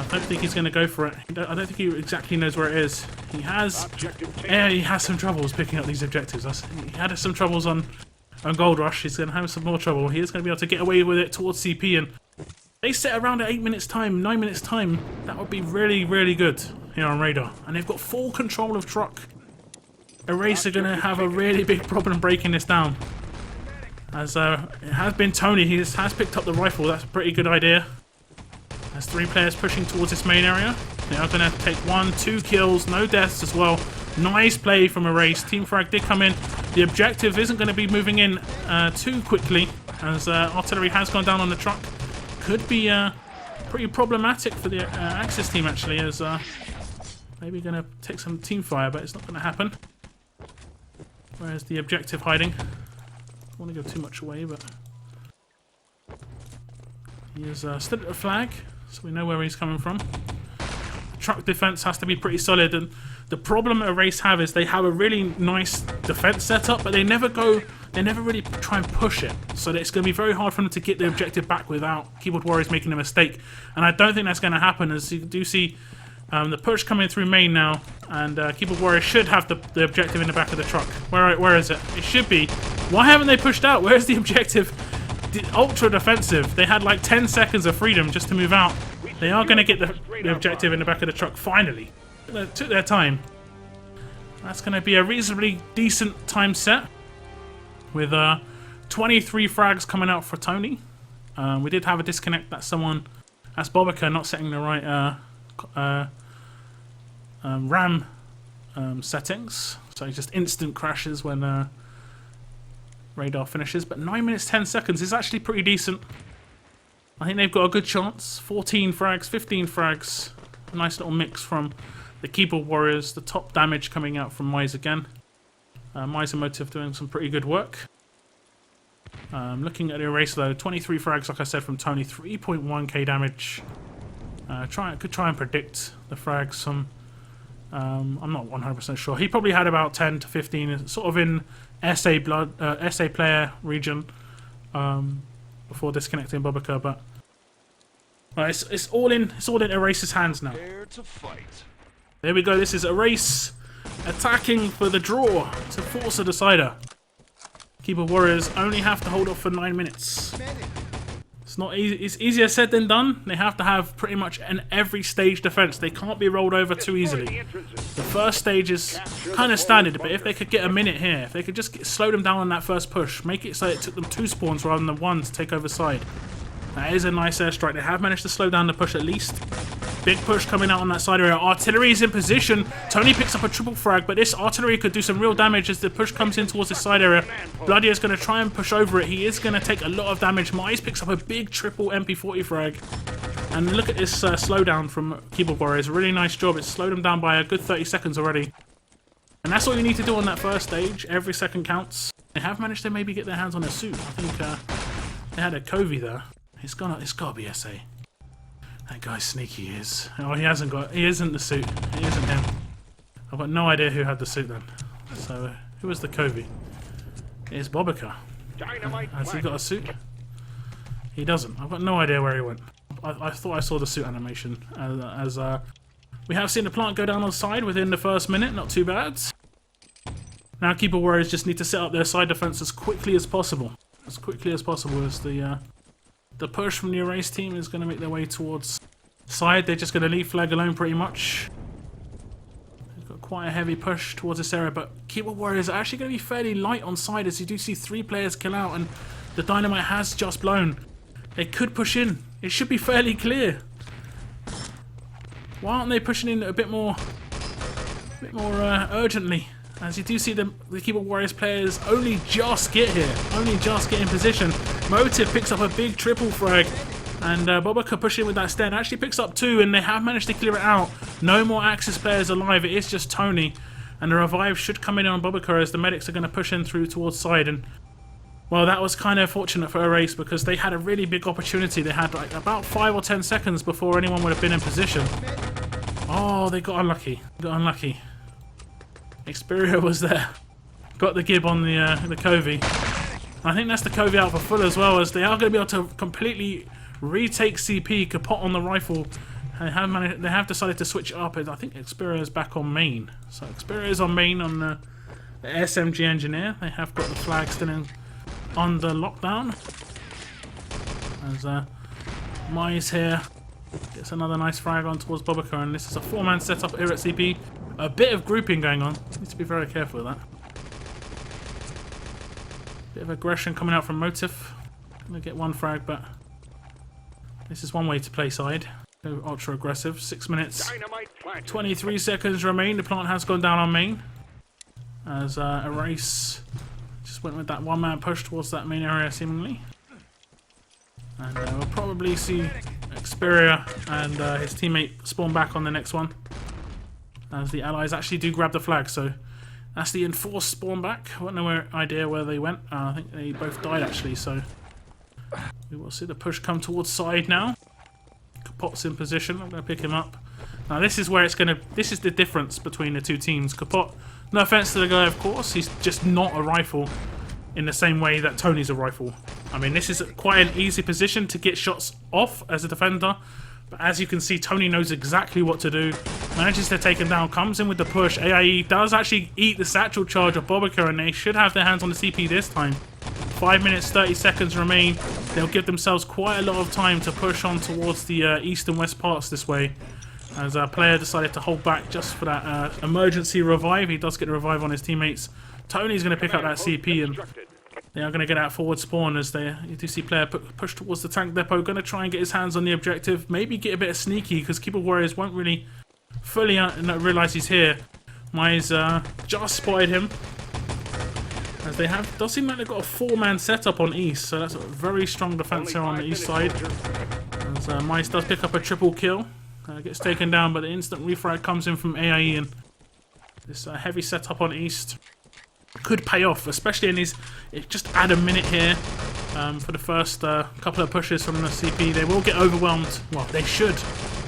I don't think he's going to go for it. I don't think he exactly knows where it is. He has some troubles picking up these objectives. He had some troubles on Gold Rush. He's going to have some more trouble. He is going to be able to get away with it towards CP, and they set around at 8 minutes time, 9 minutes time. That would be really, really good here on Radar. And they've got full control of truck. Erase are going to have a really big problem breaking this down. As it has been Tony. He has picked up the rifle. That's a pretty good idea. There's 3 players pushing towards this main area. They are going to take 1, 2 kills, no deaths as well. Nice play from Erase. Team Frag did come in. The objective isn't going to be moving in too quickly, as artillery has gone down on the truck. Could be pretty problematic for the Axis team actually, as maybe going to take some team fire, but it's not going to happen. Where's the objective hiding? I don't want to give too much away, but he is still at the flag, so we know where he's coming from. The truck defense has to be pretty solid, and the problem Erase have is they have a really nice defense setup, but they never really try and push it. So that it's going to be very hard for them to get the objective back without Keyboard Warriors making a mistake. And I don't think that's going to happen, as you do see the push coming through main now, and Keyboard Warriors should have the objective in the back of the truck. Where is it? It should be. Why haven't they pushed out? Where's the objective? Ultra defensive. They had like 10 seconds of freedom just to move out. They are going to get the objective in the back of the truck finally. They took their time. That's going to be a reasonably decent time set, with 23 frags coming out for Tony. We did have a disconnect. That's Bobica not setting the right RAM settings, so it just instant crashes when Radar finishes. But 9 minutes 10 seconds is actually pretty decent. I think they've got a good chance. 14 frags, 15 frags. A nice little mix from the Keyboard Warriors. The top damage coming out from Mize again. Mize and Motive doing some pretty good work. Looking at the Erase though, 23 frags, like I said, from Tony, 3.1k damage. Could try and predict the frags. I'm not 100% sure. He probably had about 10 to 15, sort of in SA player region, before disconnecting Bobica. But it's all in Erase's hands now. There we go. This is Erase attacking for the draw to force a decider. Keyboard Warriors only have to hold off for 9 minutes. It's not easy. It's easier said than done. They have to have pretty much an every stage defense. They can't be rolled over too easily. The first stage is kind of standard, but if they could get a minute here, if they could just slow them down on that first push, make it so it took them 2 spawns rather than 1 to take over side. That is a nice airstrike. They have managed to slow down the push at least. Big push coming out on that side area. Artillery is in position. Tony picks up a triple frag, but this artillery could do some real damage as the push comes in towards the side area. Bloody is going to try and push over it. He is going to take a lot of damage. Mize picks up a big triple MP40 frag. And look at this slowdown from Keyboard Warriors. Really nice job. It's slowed them down by a good 30 seconds already. And that's all you need to do on that first stage. Every second counts. They have managed to maybe get their hands on a suit. I think they had a Covey there. It's got to be SA. That guy's sneaky is. Oh, he isn't the suit. He isn't him. I've got no idea who had the suit then. So, who was the Covey? is Bobica. Has he got a suit? He doesn't. I've got no idea where he went. I thought I saw the suit animation. As we have seen the plant go down on side within the first minute. Not too bad. Now Keyboard Warriors just need to set up their side defense as quickly as possible. As quickly as possible as the push from the Erase team is going to make their way towards side. They're just going to leave flag alone pretty much. They've got quite a heavy push towards this area, but Keyboard Warriors are actually going to be fairly light on side as you do see 3 players kill out and the dynamite has just blown. They could push in. It should be fairly clear. Why aren't they pushing in a bit more urgently? As you do see the Keyboard Warriors players only just get here, only just get in position. Motive picks up a big triple frag, and Bobica pushing with that stand actually picks up 2, and they have managed to clear it out. No more Axis players alive, it is just Tony, and the revive should come in on Bobica as the medics are going to push in through towards side. And well, that was kind of fortunate for Erase because they had a really big opportunity. They had like about 5 or 10 seconds before anyone would have been in position. Oh, they got unlucky. Got unlucky. Xperia was there. Got the gib on the Covey. I think that's the Covey out for full as well, as they are going to be able to completely retake CP, kaput on the rifle. They have decided to switch it up. I think Xperia is back on main. So Xperia is on main on the SMG Engineer. They have got the flag still in under lockdown. As Mize here gets another nice frag on towards Bobica, and this is a 4-man setup here at CP. A bit of grouping going on. Need to be very careful with that. Bit of aggression coming out from Motive. Gonna get 1 frag, but this is one way to play side. Go ultra aggressive. 6 minutes, 23 seconds remain. The plant has gone down on main. As Erase just went with that 1-man push towards that main area seemingly. And we'll probably see Xperia and his teammate spawn back on the next one. As the allies actually do grab the flag, so that's the enforced spawn back. I've got no idea where they went. I think they both died actually, so we will see the push come towards side now. Kapot's in position. I'm going to pick him up. Now this is where it's going to. This is the difference between the two teams. Kapot, no offense to the guy, of course, he's just not a rifle in the same way that Tony's a rifle. I mean, this is quite an easy position to get shots off as a defender. But as you can see, Tony knows exactly what to do. Manages to take him down, comes in with the push. AIE does actually eat the satchel charge of Bobica, and they should have their hands on the CP this time. 5 minutes, 30 seconds remain. They'll give themselves quite a lot of time to push on towards the east and west parts this way. As a player decided to hold back just for that emergency revive. He does get a revive on his teammates. Tony's going to pick up that CP, and they are going to get out forward spawn as you do see player push towards the tank depot. Going to try and get his hands on the objective. Maybe get a bit of sneaky because Keyboard Warriors won't really fully realise he's here. Mize just spotted him. As they does seem like they've got a 4-man setup on east, so that's a very strong defense here on the east side. As Mize does pick up a triple kill. Gets taken down, but the instant refrag comes in from AIE, and this heavy setup on east could pay off, especially in these. Just add a minute here for the first couple of pushes from the CP. They will get overwhelmed. Well, they should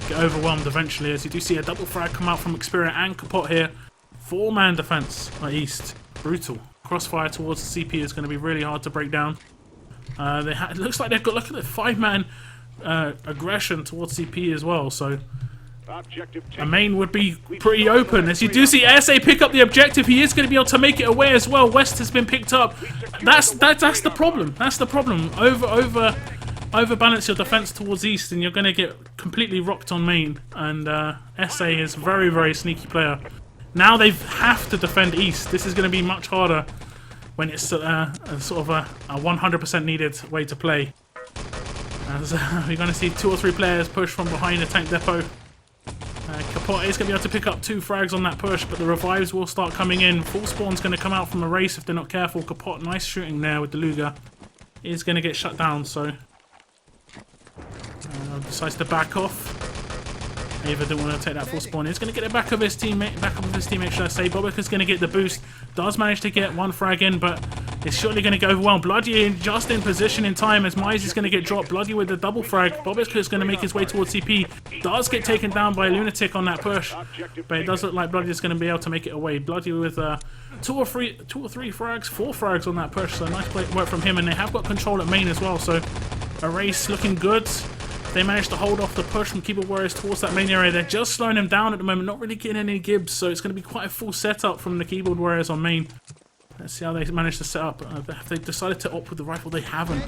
get overwhelmed eventually, as you do see a double frag come out from Xperia and Kapot here. 4-man defense at east. Brutal. Crossfire towards the CP is going to be really hard to break down. It looks like they've got, look at the 5-man aggression towards CP as well, so a main would be pretty open. As you do see SA pick up the objective, he is going to be able to make it away as well. West has been picked up. That's the problem. That's the problem. Overbalance your defense towards east, and you're going to get completely rocked on main. And SA is a very, very sneaky player. Now they have to defend east. This is going to be much harder when it's sort of a 100% needed way to play. As we're going to see 2 or 3 players push from behind the tank depot. Kapot is going to be able to pick up 2 frags on that push, but the revives will start coming in. Full spawn's going to come out from Erase if they're not careful. Kapot, nice shooting there with the Luger, is going to get shut down, so decides to back off. Ava didn't want to take that full spawn. He's going to get it back of his teammate, should I say. Bobica's going to get the boost. Does manage to get 1 frag in, but It's surely going to go well. Bloody just in position in time as Mize is going to get dropped. Bloody with the double frag. Bobisk is going to make his way towards CP. Does get taken down by Lunatic on that push. But it does look like Bloody is going to be able to make it away. Bloody with two or three frags, 4 frags on that push. So nice work from him. And they have got control at main as well. So Erase looking good. They managed to hold off the push from Keyboard Warriors towards that main area. They're just slowing them down at the moment. Not really getting any gibs. So it's going to be quite a full setup from the Keyboard Warriors on main. Let's see how they managed to set up. Have they decided to opt with the rifle? They haven't.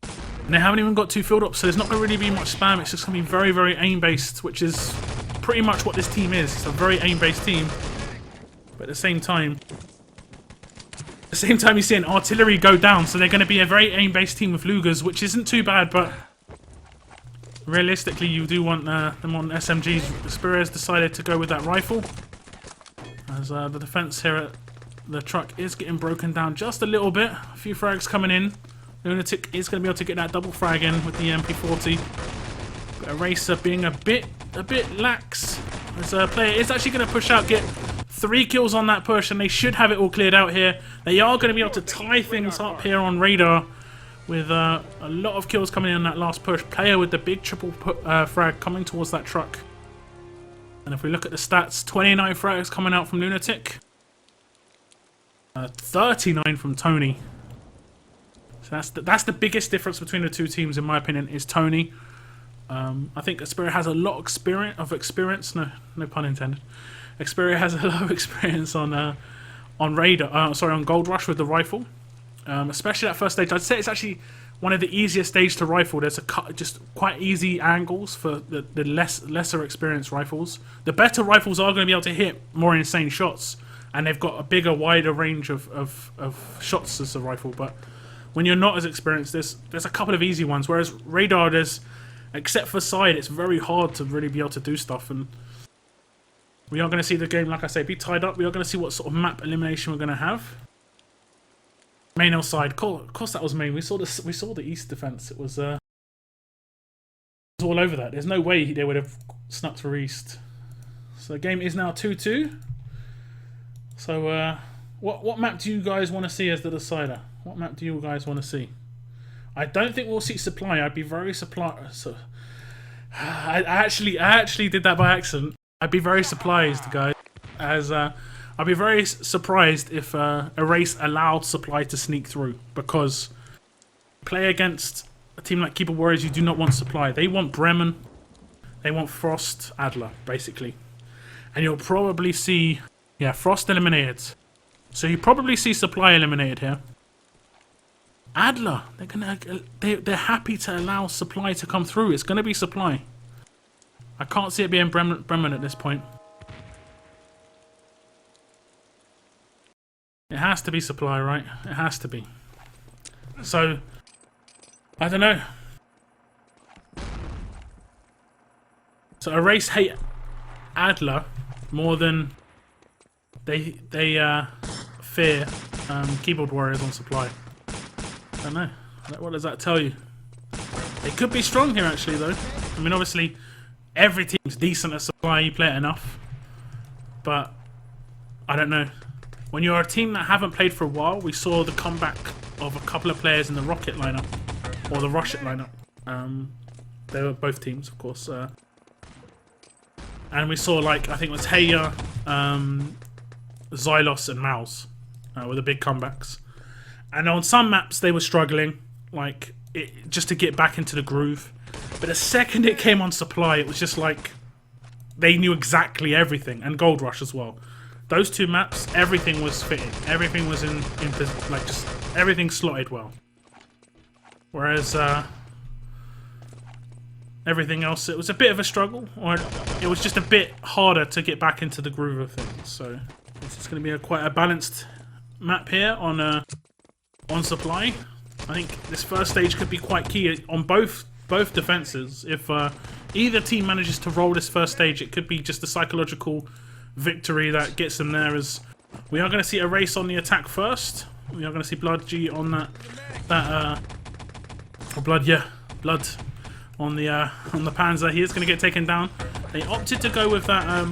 And they haven't even got 2 field ops, so there's not going to really be much spam. It's just going to be very, very aim-based, which is pretty much what this team is. It's a very aim-based team. But at the same time, you see an artillery go down, so they're going to be a very aim-based team with Lugers, which isn't too bad, but realistically, you do want them on SMGs. Spear has decided to go with that rifle, as the defense here at the truck is getting broken down just a little bit. A few frags coming in. Lunatic is going to be able to get that double frag in with the MP40. But Eraser being a bit lax. As a player is actually going to push out, get 3 kills on that push, and they should have it all cleared out here. They are going to be able to tie things up here on Radar with a lot of kills coming in on that last push. Player with the big triple frag coming towards that truck. And if we look at the stats, 29 frags coming out from Lunatic. 39 from Tony. So that's the biggest difference between the two teams, in my opinion, is Tony. I think Xperia has a lot of experience. No pun intended. Xperia has a lot of experience on Radar. On Gold Rush with the rifle. Especially that first stage. I'd say it's actually one of the easiest stages to rifle. There's just quite easy angles for the lesser experienced rifles. The better rifles are going to be able to hit more insane shots. And they've got a bigger, wider range of shots as a rifle. But when you're not as experienced, there's a couple of easy ones. Whereas Radar, except for side, it's very hard to really be able to do stuff. And we are going to see the game, like I say, be tied up. We are going to see what sort of map elimination we're going to have. Main L side. Of course that was main. We saw the east defense. It was all over that. There's no way they would have snuck through east. So the game is now 2-2. So, what map do you guys want to see as the decider? What map do you guys want to see? I don't think we'll see Supply. I'd be very surprised. So, I actually did that by accident. I'd be very surprised, guys. I'd be very surprised if Erase allowed Supply to sneak through, because play against a team like Keyboard Warriors, you do not want Supply. They want Bremen. They want Frost, Adler, basically, and you'll probably see. Yeah, Frost eliminated. So you probably see Supply eliminated here. Adler, they're happy to allow Supply to come through. It's gonna be Supply. I can't see it being Bremen at this point. It has to be Supply, right? It has to be. So I don't know. So Erase hate Adler more than they fear Keyboard Warriors on Supply. I don't know. What does that tell you? They could be strong here, actually, though. I mean, obviously, every team's decent at Supply. You play it enough. But I don't know. When you're a team that haven't played for a while, we saw the comeback of a couple of players in the Rocket lineup, or the Rocket lineup. They were both teams, of course. And we saw, like, I think it was Heya, Xylos and Mouse were the big comebacks. And on some maps they were struggling, like, just to get back into the groove. But the second it came on Supply, it was just like they knew exactly everything, and Gold Rush as well. Those two maps, everything was fitting. Everything was in like, just everything slotted well. Whereas everything else, it was a bit of a struggle, or it was just a bit harder to get back into the groove of things. So it's going to be quite a balanced map here on Supply. I think this first stage could be quite key on both defenses. If either team manages to roll this first stage, it could be just a psychological victory that gets them there. As we are going to see a race on the attack first. We are going to see Blood G on Blood on the Panzer. He is going to get taken down. They opted to go with that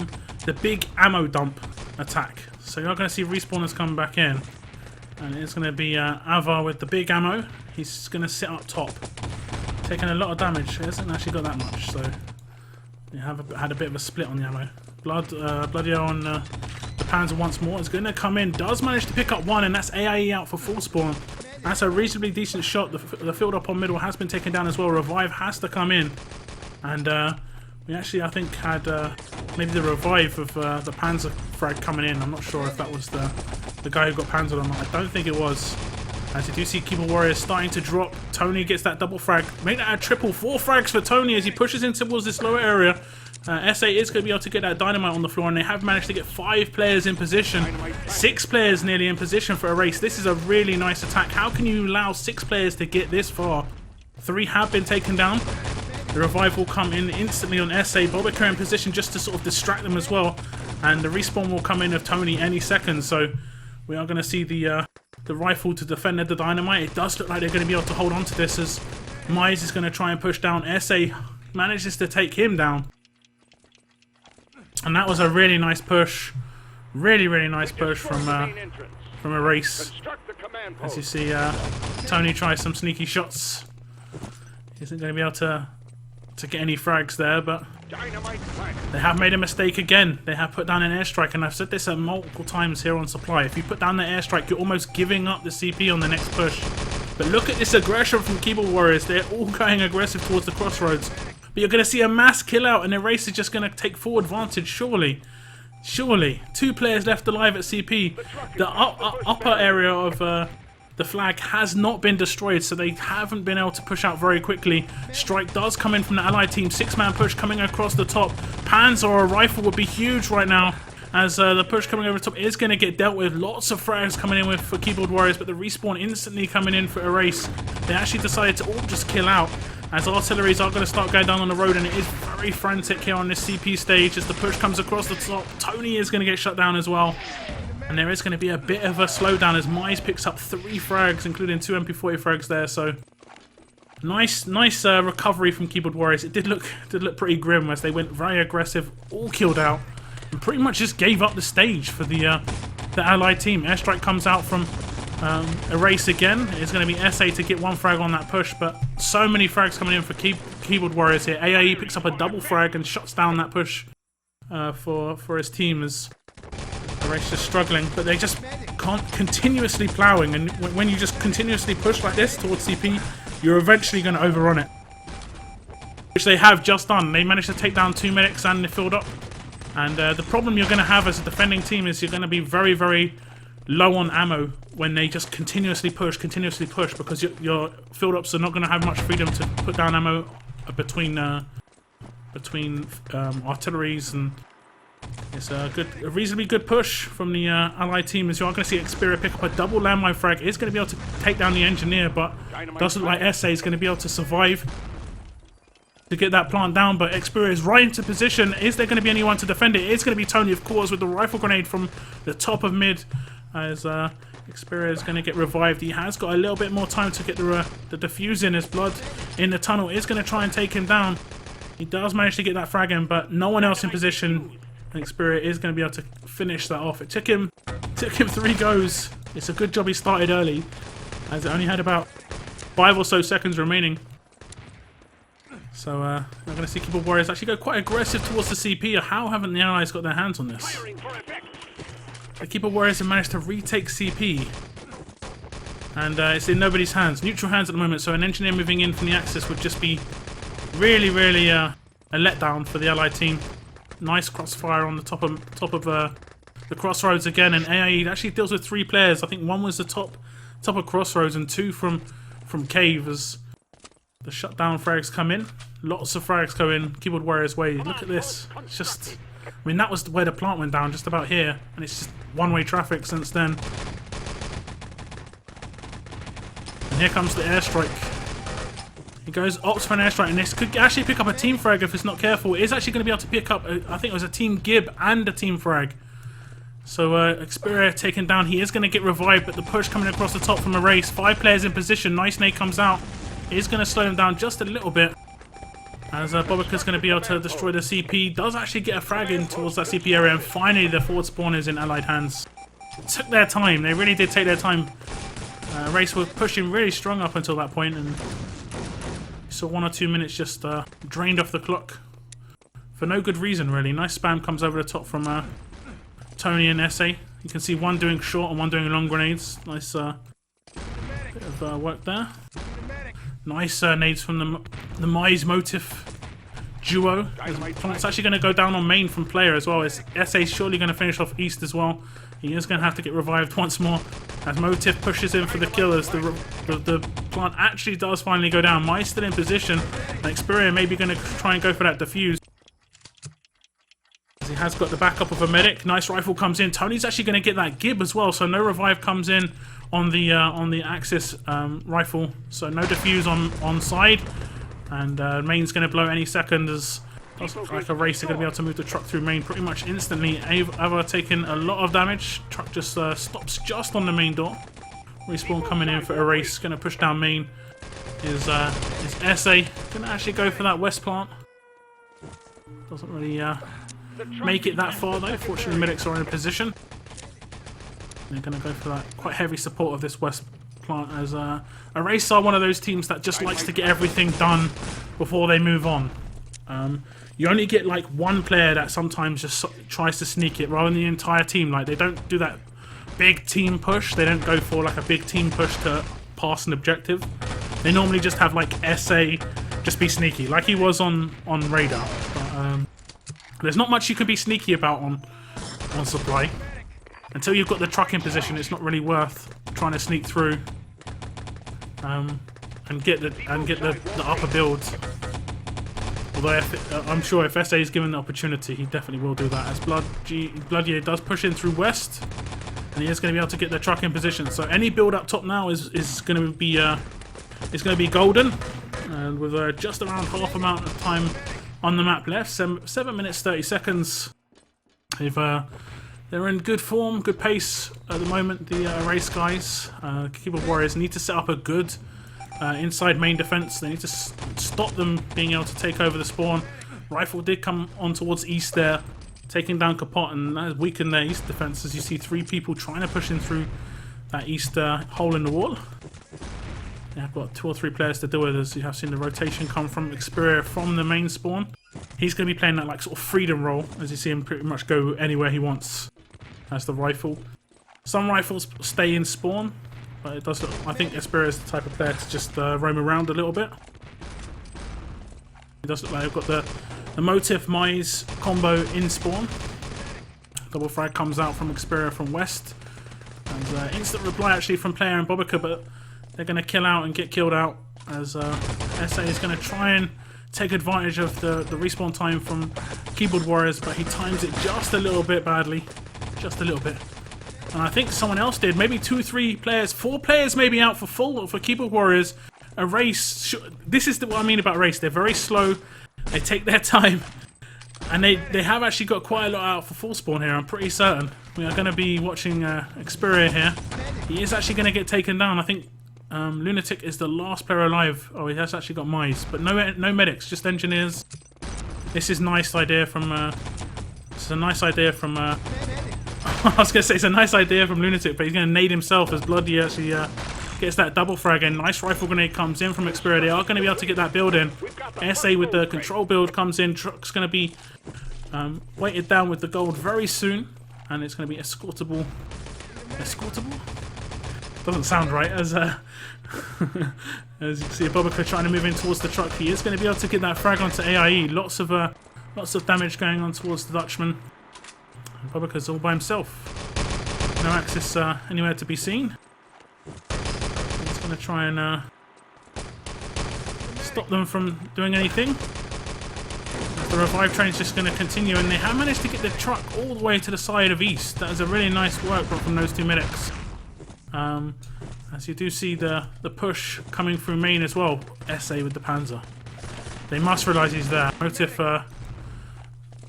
the big ammo dump attack. So you're going to see respawners come back in. And it's going to be Ava with the big ammo. He's going to sit up top. Taking a lot of damage. He hasn't actually got that much, so we have had a bit of a split on the ammo. Bloody on the Panzer once more. It's going to come in. Does manage to pick up one, and that's AIE out for full spawn. That's a reasonably decent shot. The field up on middle has been taken down as well. Revive has to come in. And we actually, I think, had maybe the revive of the Panzer frag coming in. I'm not sure if that was the guy who got panzered or not. I don't think it was. As you do see Keyboard Warriors starting to drop. Tony gets that double frag. Make that a triple. 4 frags for Tony as he pushes in towards this lower area. SA is going to be able to get that dynamite on the floor, and they have managed to get 5 players in position. 6 players nearly in position for a race. This is a really nice attack. How can you allow 6 players to get this far? 3 have been taken down. The revive will come in instantly on SA. Bobica in position just to sort of distract them as well. And the respawn will come in of Tony any second. So we are going to see the rifle to defend the dynamite. It does look like they're going to be able to hold on to this as Mize is going to try and push down. SA manages to take him down. And that was a really nice push. Really, really nice push from a race. As you see, Tony tries some sneaky shots. Isn't going to be able to get any frags there, but they have made a mistake again. They have put down an airstrike, and I've said this multiple times here on Supply. If you put down the airstrike, you're almost giving up the CP on the next push. But look at this aggression from Keyboard Warriors. They're all going aggressive towards the crossroads. But you're going to see a mass kill out, and the race is just going to take full advantage, surely. Surely. 2 players left alive at CP. The upper area of the flag has not been destroyed, so they haven't been able to push out very quickly. Strike does come in from the allied team. 6-man push coming across the top. Panzer or a rifle would be huge right now, as the push coming over the top is going to get dealt with. Lots of frags coming in for Keyboard Warriors, but the respawn instantly coming in for Erase. They actually decided to all just kill out, as artilleries are going to start going down on the road, and it is very frantic here on this CP stage as the push comes across the top. Tony is going to get shut down as well. And there is going to be a bit of a slowdown as Mize picks up 3 frags, including 2 MP40 frags there. So nice recovery from Keyboard Warriors. It did look pretty grim as they went very aggressive, all killed out, and pretty much just gave up the stage for the allied team. Airstrike comes out from Erase again. It's going to be SA to get 1 frag on that push, but so many frags coming in for Keyboard Warriors here. AIE picks up a double frag and shuts down that push for his team as Erase just struggling, but they just can't continuously ploughing, and when you just continuously push like this towards CP, you're eventually going to overrun it, which they have just done. They managed to take down 2 medics and they filled up, and the problem you're going to have as a defending team is you're going to be very, very low on ammo when they just continuously push, because your field ups are not going to have much freedom to put down ammo between artilleries. And it's a reasonably good push from the allied team, as you are going to see Xperia pick up a double landmine frag. It's going to be able to take down the engineer, but doesn't look like SA is going to be able to survive to get that plant down. But Xperia is right into position. Is there going to be anyone to defend it? It's going to be Tony, of course, with the rifle grenade from the top of mid, as Xperia is going to get revived. He has got a little bit more time to get the defuse in. His blood in the tunnel is going to try and take him down. He does manage to get that frag in, but no one else in position. Xperia is going to be able to finish that off. It took him 3 goes. It's a good job he started early, as it only had about 5 or so seconds remaining. So we're going to see Keyboard Warriors actually go quite aggressive towards the CP. How haven't the allies got their hands on this? The Keyboard Warriors have managed to retake CP, and it's in nobody's hands. Neutral hands at the moment, so an engineer moving in from the Axis would just be really, really a letdown for the allied team. Nice crossfire on the top of the crossroads again, and AIE actually deals with 3 players. I think 1 was the top of crossroads and 2 from cave as the shutdown frags come in. Lots of frags go in Keyboard Warriors' way. Look at this. It's just, I mean, that was where the plant went down, just about here, and it's just one-way traffic since then. And here comes the airstrike. He goes opts for an airstrike, and this could actually pick up a team frag if it's not careful. It is actually going to be able to pick up, I think it was a team Gib and a team frag. So Xperia taken down. He is going to get revived, but the push coming across the top from Erase. 5 players in position. Nice nade comes out. It is going to slow him down just a little bit, as Bobica's going to be able to destroy the CP. Does actually get a frag in towards that CP area, and finally the forward spawn is in allied hands. took their time. They really did take their time. Race were pushing really strong up until that point, and you saw 1 or 2 minutes just drained off the clock for no good reason, really. Nice spam comes over the top from Tony and SA. You can see one doing short and one doing long grenades. Nice bit of work there. Nice nades from the Mize Motive duo. It's actually going to go down on main from player as well. SA surely going to finish off east as well. He is going to have to get revived once more as Motive pushes in for the killers. The plant actually does finally go down. Mize still in position. And Xperia maybe going to try and go for that defuse. He has got the backup of a medic. Nice rifle comes in. Tony's actually going to get that gib as well, so no revive comes in on the Axis rifle. So no defuse on side, and main's going to blow any second as does look like a race. They're going to be able to move the truck through main pretty much instantly. Ava taking a lot of damage. Truck just stops just on the main door. Respawn coming in for a race. Going to push down main. Is SA going to actually go for that west plant? Doesn't really make it that far though. Fortunately, medics are in a position. They're going to go for that quite heavy support of this west plant, as Erase are one of those teams that just likes to get everything done before they move on. You only get like one player that sometimes just tries to sneak it rather than the entire team. Like, they don't do that big team push. They don't go for like a big team push to pass an objective. They normally just have like SA just be sneaky, like he was on radar. But there's not much you can be sneaky about on supply. Until you've got the truck in position, it's not really worth trying to sneak through and get the upper build. Although I'm sure if SA is given the opportunity, he definitely will do that. As Bloodier does push in through west, and he is going to be able to get the truck in position. So any build up top now is going to be golden, and with just around half amount of time on the map left, 7 minutes 30 seconds. They're in good form, good pace at the moment. The race guys, Keyboard Warriors, need to set up a good inside main defense. They need to stop them being able to take over the spawn. Rifle did come on towards east there, taking down Kapot, and that has weakened their east defense, as you see 3 people trying to push in through that east hole in the wall. They have got 2 or 3 players to deal with, as you have seen the rotation come from Xperia from the main spawn. He's going to be playing that like sort of freedom role, as you see him pretty much go anywhere he wants as the rifle. Some rifles stay in spawn, but it does look, I think Xperia is the type of player to just roam around a little bit. It does look like they've got the Motive Mize combo in spawn. Double frag comes out from Xperia from west. And instant reply actually from player and Bobica, but they're going to kill out and get killed out, as SA is going to try and take advantage of the respawn time from Keyboard Warriors, but he times it just a little bit badly. Just a little bit. And I think someone else did. Maybe 2, 3 players, 4 players maybe out for Keyboard Warriors. A race. This is what I mean about race. They're very slow. They take their time. And they have actually got quite a lot out for full spawn here, I'm pretty certain. We are going to be watching Xperia here. He is actually going to get taken down. I think Lunatic is the last player alive. Oh, he has actually got Mize, but no medics, just engineers. This is a nice idea from I was going to say it's a nice idea from Lunatic, but he's going to nade himself as Bloody actually gets that double frag in. Nice rifle grenade comes in from Xperia. They are going to be able to get that build in. SA with the control build comes in. Truck's going to be weighted down with the gold very soon, and it's going to be escortable. Escortable? Doesn't sound right, as as you can see, Bobica trying to move in towards the truck. He is going to be able to get that frag onto AIE. Lots of damage going on towards the Dutchman. Bobica's all by himself. No Axis anywhere to be seen. He's going to try and stop them from doing anything. The revive train's just going to continue, and they have managed to get the truck all the way to the side of east. That is a really nice work from those 2 medics. As you do see the push coming through main as well. SA with the Panzer. They must realise he's there. Motive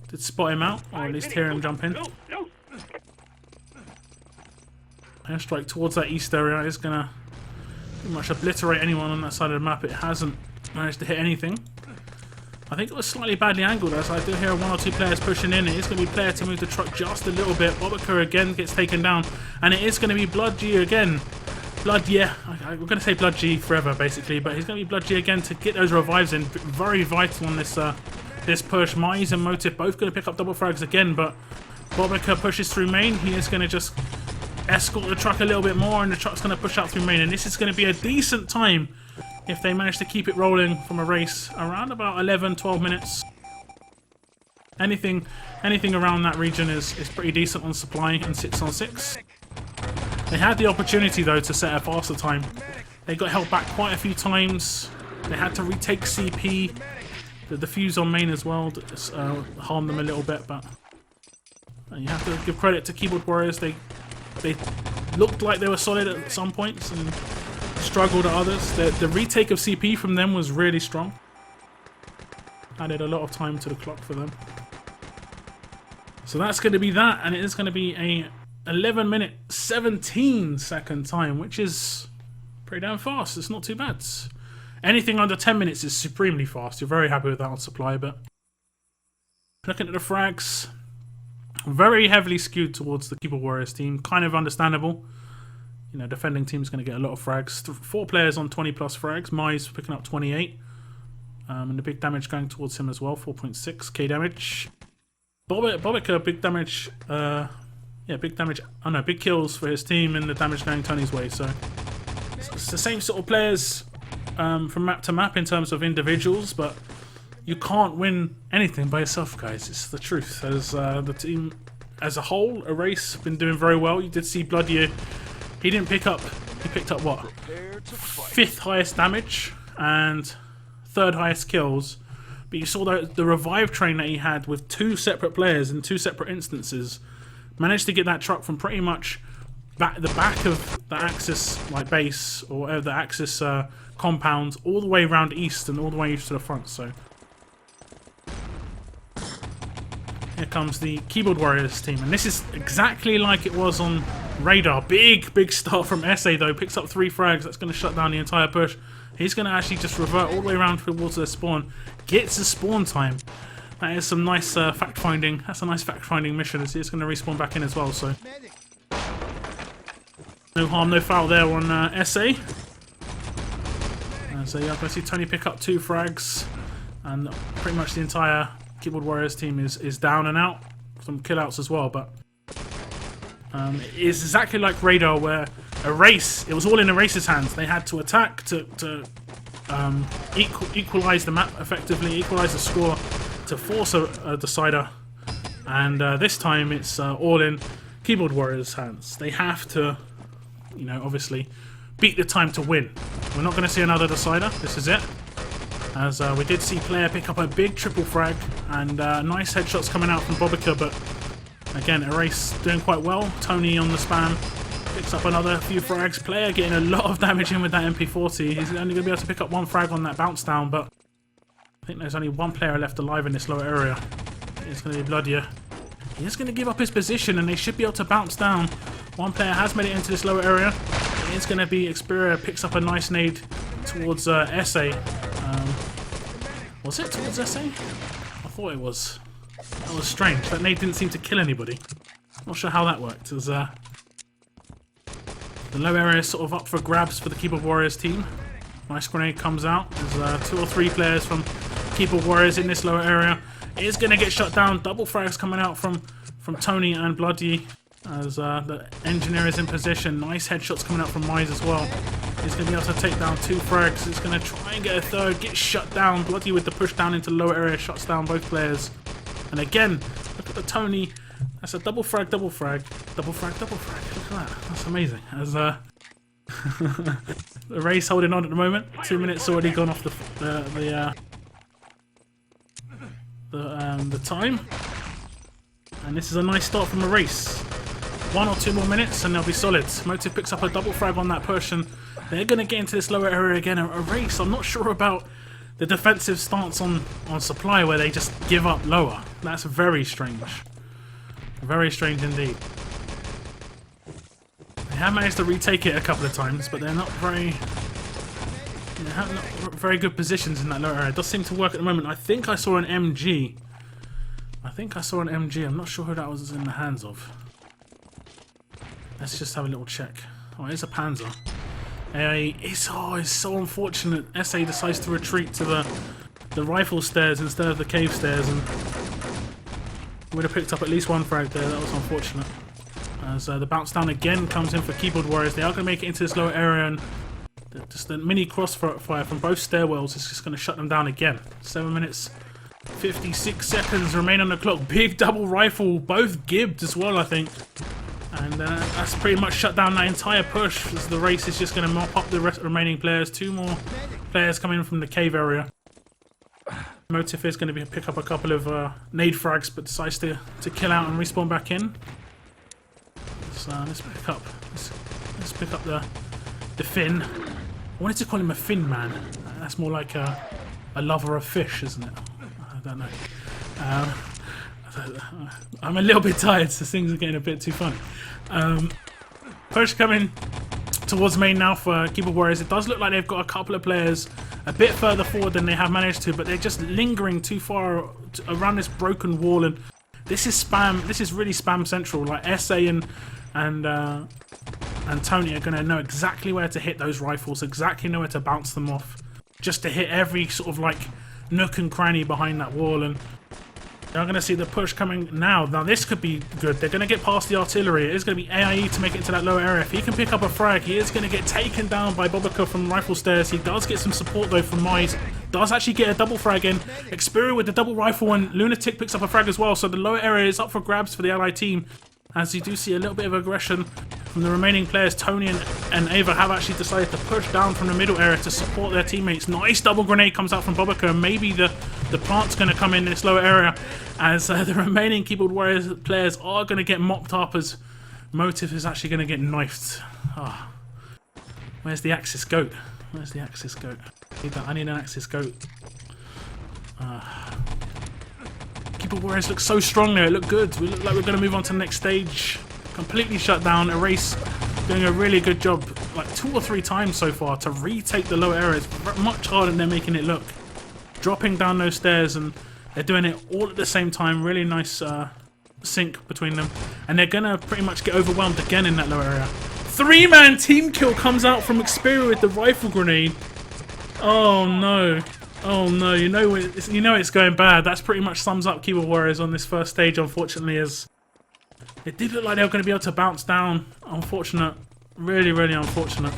did spot him out, or at least hear him jump in. Airstrike towards that east area is going to pretty much obliterate anyone on that side of the map. It hasn't managed to hit anything. I think it was slightly badly angled, as I do hear one or two players pushing in. It is going to be player to move the truck just a little bit. Bobica again gets taken down, and it is going to be Blood G again. Blood, yeah, we're going to say Blood G forever, basically, but he's going to be Blood G again to get those revives in. Very vital on this this push. Mize and Motive both going to pick up double frags again, but Bobica pushes through main. He is going to just escort the truck a little bit more, and the truck's going to push out through main, and this is going to be a decent time if they manage to keep it rolling from a race around about 11-12 minutes. Anything around that region is pretty decent on supply and 6 on 6. They had the opportunity though to set a faster time. They got held back quite a few times. They had to retake CP. The defuse on main as well harmed them a little bit, but you have to give credit to Keyboard Warriors. They looked like they were solid at some points and struggled at others. The retake of CP from them was really strong. Added a lot of time to the clock for them. So that's going to be that, and it is going to be a 11-minute 17-second time, which is pretty damn fast. It's not too bad. Anything under 10 minutes is supremely fast. You're very happy with that on supply, but looking at the frags, very heavily skewed towards the Keyboard Warriors team. Kind of understandable. You know, defending team is going to get a lot of frags. 4 players on 20 plus frags. Mize picking up 28. And the big damage going towards him as well. 4.6k damage. Bobica, big damage. Yeah, big damage. Oh no, big kills for his team, and the damage going Tony's way. So it's the same sort of players from map to map in terms of individuals, but you can't win anything by yourself, guys. It's the truth. As the team as a whole, Erase been doing very well. You did see Bloodier. He didn't pick up. He picked up what? 5th highest damage and 3rd highest kills. But you saw the revive train that he had with 2 separate players in 2 separate instances. Managed to get that truck from pretty much the back of the Axis like base or the Axis compound all the way around east and all the way to the front. So here comes the Keyboard Warriors team, and this is exactly like it was on Radar. Big start from SA though. Picks up 3 frags. That's going to shut down the entire push. He's going to actually just revert all the way around towards their spawn. Gets the spawn time. That is some nice fact-finding. That's a nice fact-finding mission. It's going to respawn back in as well, so no harm, no foul there on SA. So yeah, I'm going to see Tony pick up 2 frags, and pretty much the entire Keyboard Warriors team is down and out. Some kill-outs as well, but it is exactly like Radar, where it was all in Erase's hands. They had to attack to equalise the map effectively, equalise the score, to force a decider, and this time it's all in Keyboard Warriors' hands. They have to, you know, obviously beat the time to win. We're not going to see another decider. This is it. As we did see player pick up a big triple frag, and nice headshots coming out from Bobica, but again, Erase doing quite well. Tony on the spam picks up another few frags. Player getting a lot of damage in with that MP40. He's only going to be able to pick up 1 frag on that bounce down, but I think there's only 1 player left alive in this lower area. It's going to be Bloodier. He's going to give up his position, and they should be able to bounce down. 1 player has made it into this lower area. It's going to be Xperia. Picks up a nice nade towards SA. Was it towards SA? I thought it was. That was strange. That nade didn't seem to kill anybody. Not sure how that worked. As the low area is sort of up for grabs for the Keyboard Warriors team. Nice grenade comes out. There's 2 or 3 players from Keyboard Warriors in this lower area. It is going to get shut down. Double frags coming out from Tony and Bloody as the engineer is in position. Nice headshots coming out from Mize as well. He's going to be able to take down 2 frags. He's going to try and get a 3rd. Get shut down. Bloody with the push down into the lower area. Shuts down both players. And again, look at the Tony. That's a double frag, double frag. Double frag, double frag. Look at that. That's amazing. As the race holding on at the moment. 2 minutes already gone off the time. And this is a nice start from a race. 1 or 2 more minutes and they'll be solid. Motive picks up a double frag on that push, and they're going to get into this lower area again. A race. I'm not sure about the defensive stance on supply, where they just give up lower. That's very strange. Very strange indeed. They have managed to retake it a couple of times, but they're not very They have not very good positions in that lower area. It does seem to work at the moment. I think I saw an MG. I'm not sure who that was in the hands of. Let's just have a little check. Oh, it's a Panzer. It's so unfortunate. SA decides to retreat to the rifle stairs instead of the cave stairs, and would have picked up at least one frag there. That was unfortunate. As the bounce down again comes in for Keyboard Warriors. They are going to make it into this lower area, and just a mini crossfire from both stairwells is just going to shut them down again. 7 minutes 56 seconds remain on the clock. Big double rifle, both gibbed as well, I think. And that's pretty much shut down that entire push, as the race is just going to mop up the remaining players. 2 more players coming from the cave area. Motive is going to pick up a couple of nade frags, but decides to kill out and respawn back in. So let's pick up the fin. I wanted to call him a fin man. That's more like a lover of fish, isn't it? I don't know. I'm a little bit tired, so things are getting a bit too funny. Push coming towards main now for Keyboard Warriors. It does look like they've got a couple of players a bit further forward than they have managed to, but they're just lingering too far around this broken wall, and this is spam. This is really spam central. Like SA and Tony are going to know exactly where to hit those rifles, exactly know where to bounce them off, just to hit every sort of like nook and cranny behind that wall. And they're going to see the push coming now. Now this could be good. They're going to get past the artillery. It is going to be AIE to make it into that lower area. If he can pick up a frag, he is going to get taken down by Bobica from rifle stairs. He does get some support though from Mize. Does actually get a double frag in. Xperia with the double rifle, and Lunatic picks up a frag as well. So the lower area is up for grabs for the Allied team, as you do see a little bit of aggression from the remaining players. Tony and Ava have actually decided to push down from the middle area to support their teammates. Nice double grenade comes out from Bobica, and maybe the plant's going to come in this lower area, as the remaining Keyboard Warriors players are going to get mopped up, as Motive is actually going to get knifed. Oh. Where's the Axis Goat? Where's the Axis Goat? I need an Axis Goat. Keyboard Warriors look so strong there. It looked good. We look like we're going to move on to the next stage. Completely shut down. Erase doing a really good job, like 2 or 3 times so far, to retake the lower areas. Much harder than they're making it look. Dropping down those stairs, and they're doing it all at the same time. Really nice sync between them. And they're going to pretty much get overwhelmed again in that lower area. 3-man team kill comes out from Xperia with the rifle grenade. Oh no. Oh no, you know it's going bad. That's pretty much sums up Keyboard Warriors on this first stage, unfortunately, as it did look like they were going to be able to bounce down. Unfortunate. Really, really unfortunate.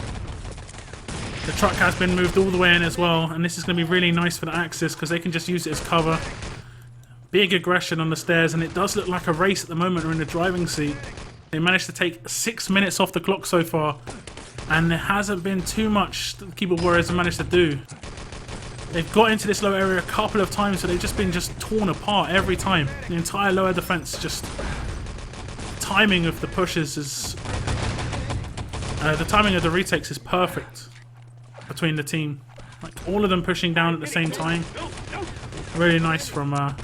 The truck has been moved all the way in as well, and this is going to be really nice for the Axis, because they can just use it as cover. Big aggression on the stairs, and it does look like a race at the moment. We're in the driving seat. They managed to take 6 minutes off the clock so far, and there hasn't been too much that the Keyboard Warriors have managed to do. They've got into this lower area a couple of times, so they've just been torn apart every time. The entire lower defense, just timing of the pushes is the timing of the retakes is perfect between the team. Like all of them pushing down at the same time. Really nice from a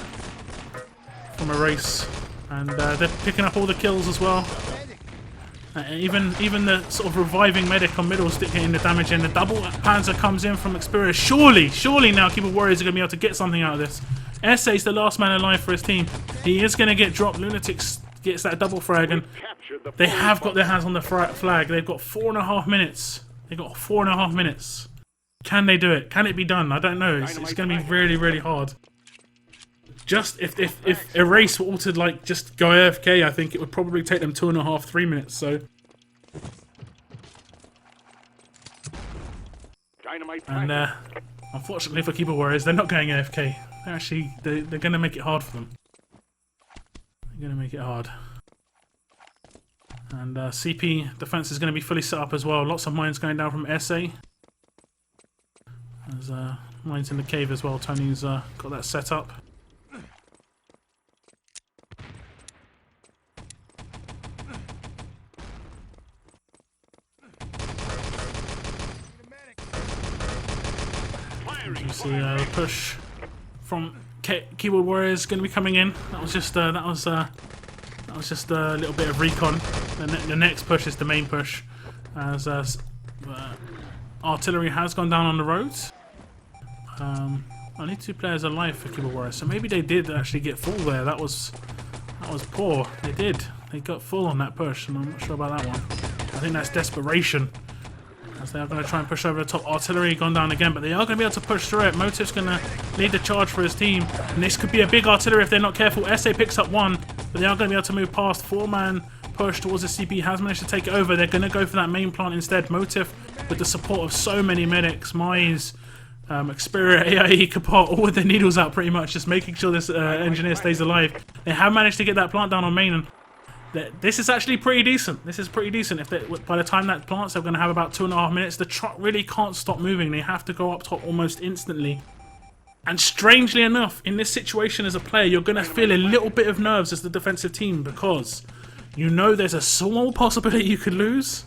race, and they're picking up all the kills as well. Even the sort of reviving medic on middle stick getting the damage in. The double Panzer comes in from Xperia. Surely now Keyboard Warriors are going to be able to get something out of this. SA's the last man alive for his team. He is going to get dropped. Lunatic gets that double frag, and they have got their hands on the flag. They've got 4.5 minutes. They've got 4.5 minutes. Can they do it? Can it be done? I don't know. It's going to be really, really hard. Just if Erase were to like just go AFK, I think it would probably take them 2.5, 3 minutes. So, and unfortunately for Keyboard Warriors, they're not going AFK. They're going to make it hard for them. They're going to make it hard. And CP defense is going to be fully set up as well. Lots of mines going down from SA. There's mines in the cave as well. Tony's got that set up. As you see, the push from Keyboard Warriors going to be coming in. That was just a little bit of recon. The next push is the main push, as artillery has gone down on the roads. Only 2 players alive for Keyboard Warriors, so maybe they did actually get full there. That was poor. They did. They got full on that push, and I'm not sure about that one. I think that's desperation, as they are going to try and push over the top. Artillery gone down again, but they are going to be able to push through it. Motive's going to lead the charge for his team, and this could be a big artillery if they're not careful. SA picks up 1, but they are going to be able to move past. 4-man push towards the CP has managed to take it over. They're going to go for that main plant instead. Motive, with the support of so many medics, Mize, Xperia, AIE, Kapot, all with their needles out pretty much, just making sure this engineer stays alive. They have managed to get that plant down on main, and this is actually pretty decent. This is pretty decent. If by the time that plants, they're going to have about 2.5 minutes. The truck really can't stop moving. They have to go up top almost instantly. And strangely enough, in this situation as a player, you're going to feel a little bit of nerves as the defensive team, because you know there's a small possibility you could lose.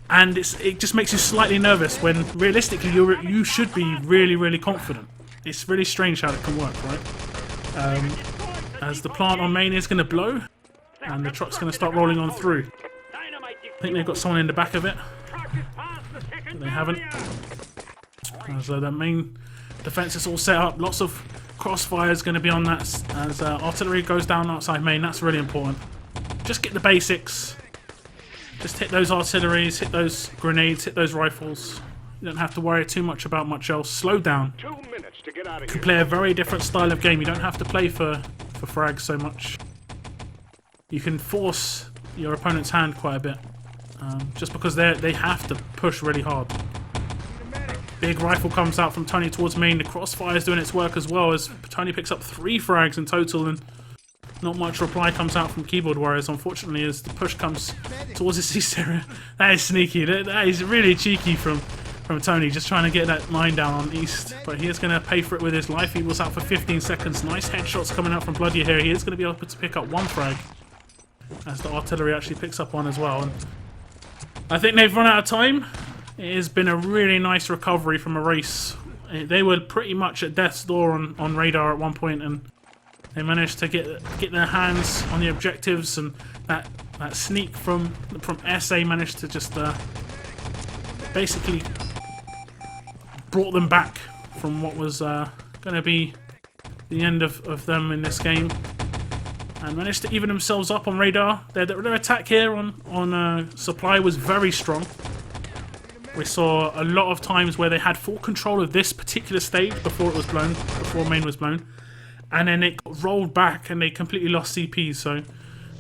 And it just makes you slightly nervous when realistically you should be really, really confident. It's really strange how it can work, right? As the plant on main is going to blow, and the truck's going to start rolling on through. I think they've got someone in the back of it. But they haven't. So the main defense is all set up. Lots of crossfire is going to be on that as artillery goes down outside main. That's really important. Just get the basics. Just hit those artilleries, hit those grenades, hit those rifles. You don't have to worry too much about much else. Slow down. 2 minutes to get out of You here. can play a very different style of game. You don't have to play for frags so much. You can force your opponent's hand quite a bit. Just because they have to push really hard. Big rifle comes out from Tony towards main. The crossfire is doing its work as well, as Tony picks up 3 frags in total, and not much reply comes out from Keyboard Warriors, unfortunately, as the push comes towards the east area. That is sneaky. That is really cheeky from Tony, just trying to get that mine down on east. But he is going to pay for it with his life. He was out for 15 seconds. Nice headshots coming out from Bloody here. He is going to be able to pick up 1 frag, as the artillery actually picks up 1 as well. And I think they've run out of time. It has been a really nice recovery from a race. They were pretty much at death's door on radar at one point, and they managed to get their hands on the objectives, and that sneak from SA managed to just basically brought them back from what was going to be the end of them in this game, and managed to even themselves up on radar. Their attack here on supply was very strong. We saw a lot of times where they had full control of this particular stage before it was blown, before main was blown. And then it got rolled back and they completely lost CP, so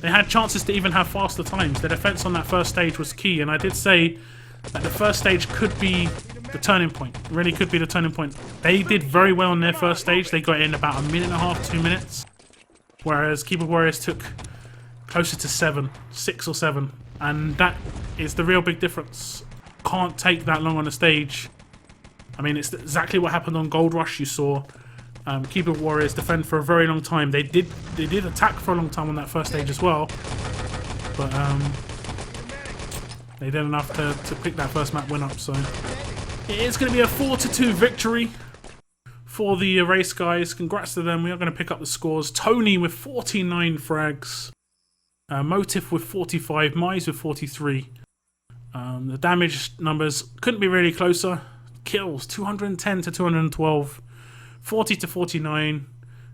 they had chances to even have faster times. The defense on that first stage was key, and I did say that the first stage could be the turning point. It really could be the turning point. They did very well on their first stage. They got in about 1.5 minutes, 2 minutes, whereas Keyboard Warriors took closer to 6 or 7, and that is the real big difference. Can't take that long on a stage. I mean, it's exactly what happened on Gold Rush. You saw Keyboard Warriors defend for a very long time. They did attack for a long time on that first stage as well, but they did enough to pick that first map win up. So it is going to be a 4-2 victory for the race guys. Congrats to them. We are going to pick up the scores. Tony with 49 frags, Motive with 45, Mize with 43. The damage numbers couldn't be really closer. Kills 210 to 212. 40 to 49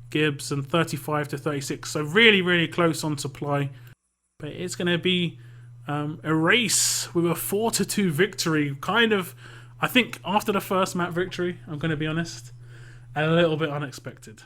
Gibbs, and 35 to 36. So really, really close on supply. But it's going to be a race with a 4-2 victory. Kind of, I think after the first map victory, I'm going to be honest, a little bit unexpected.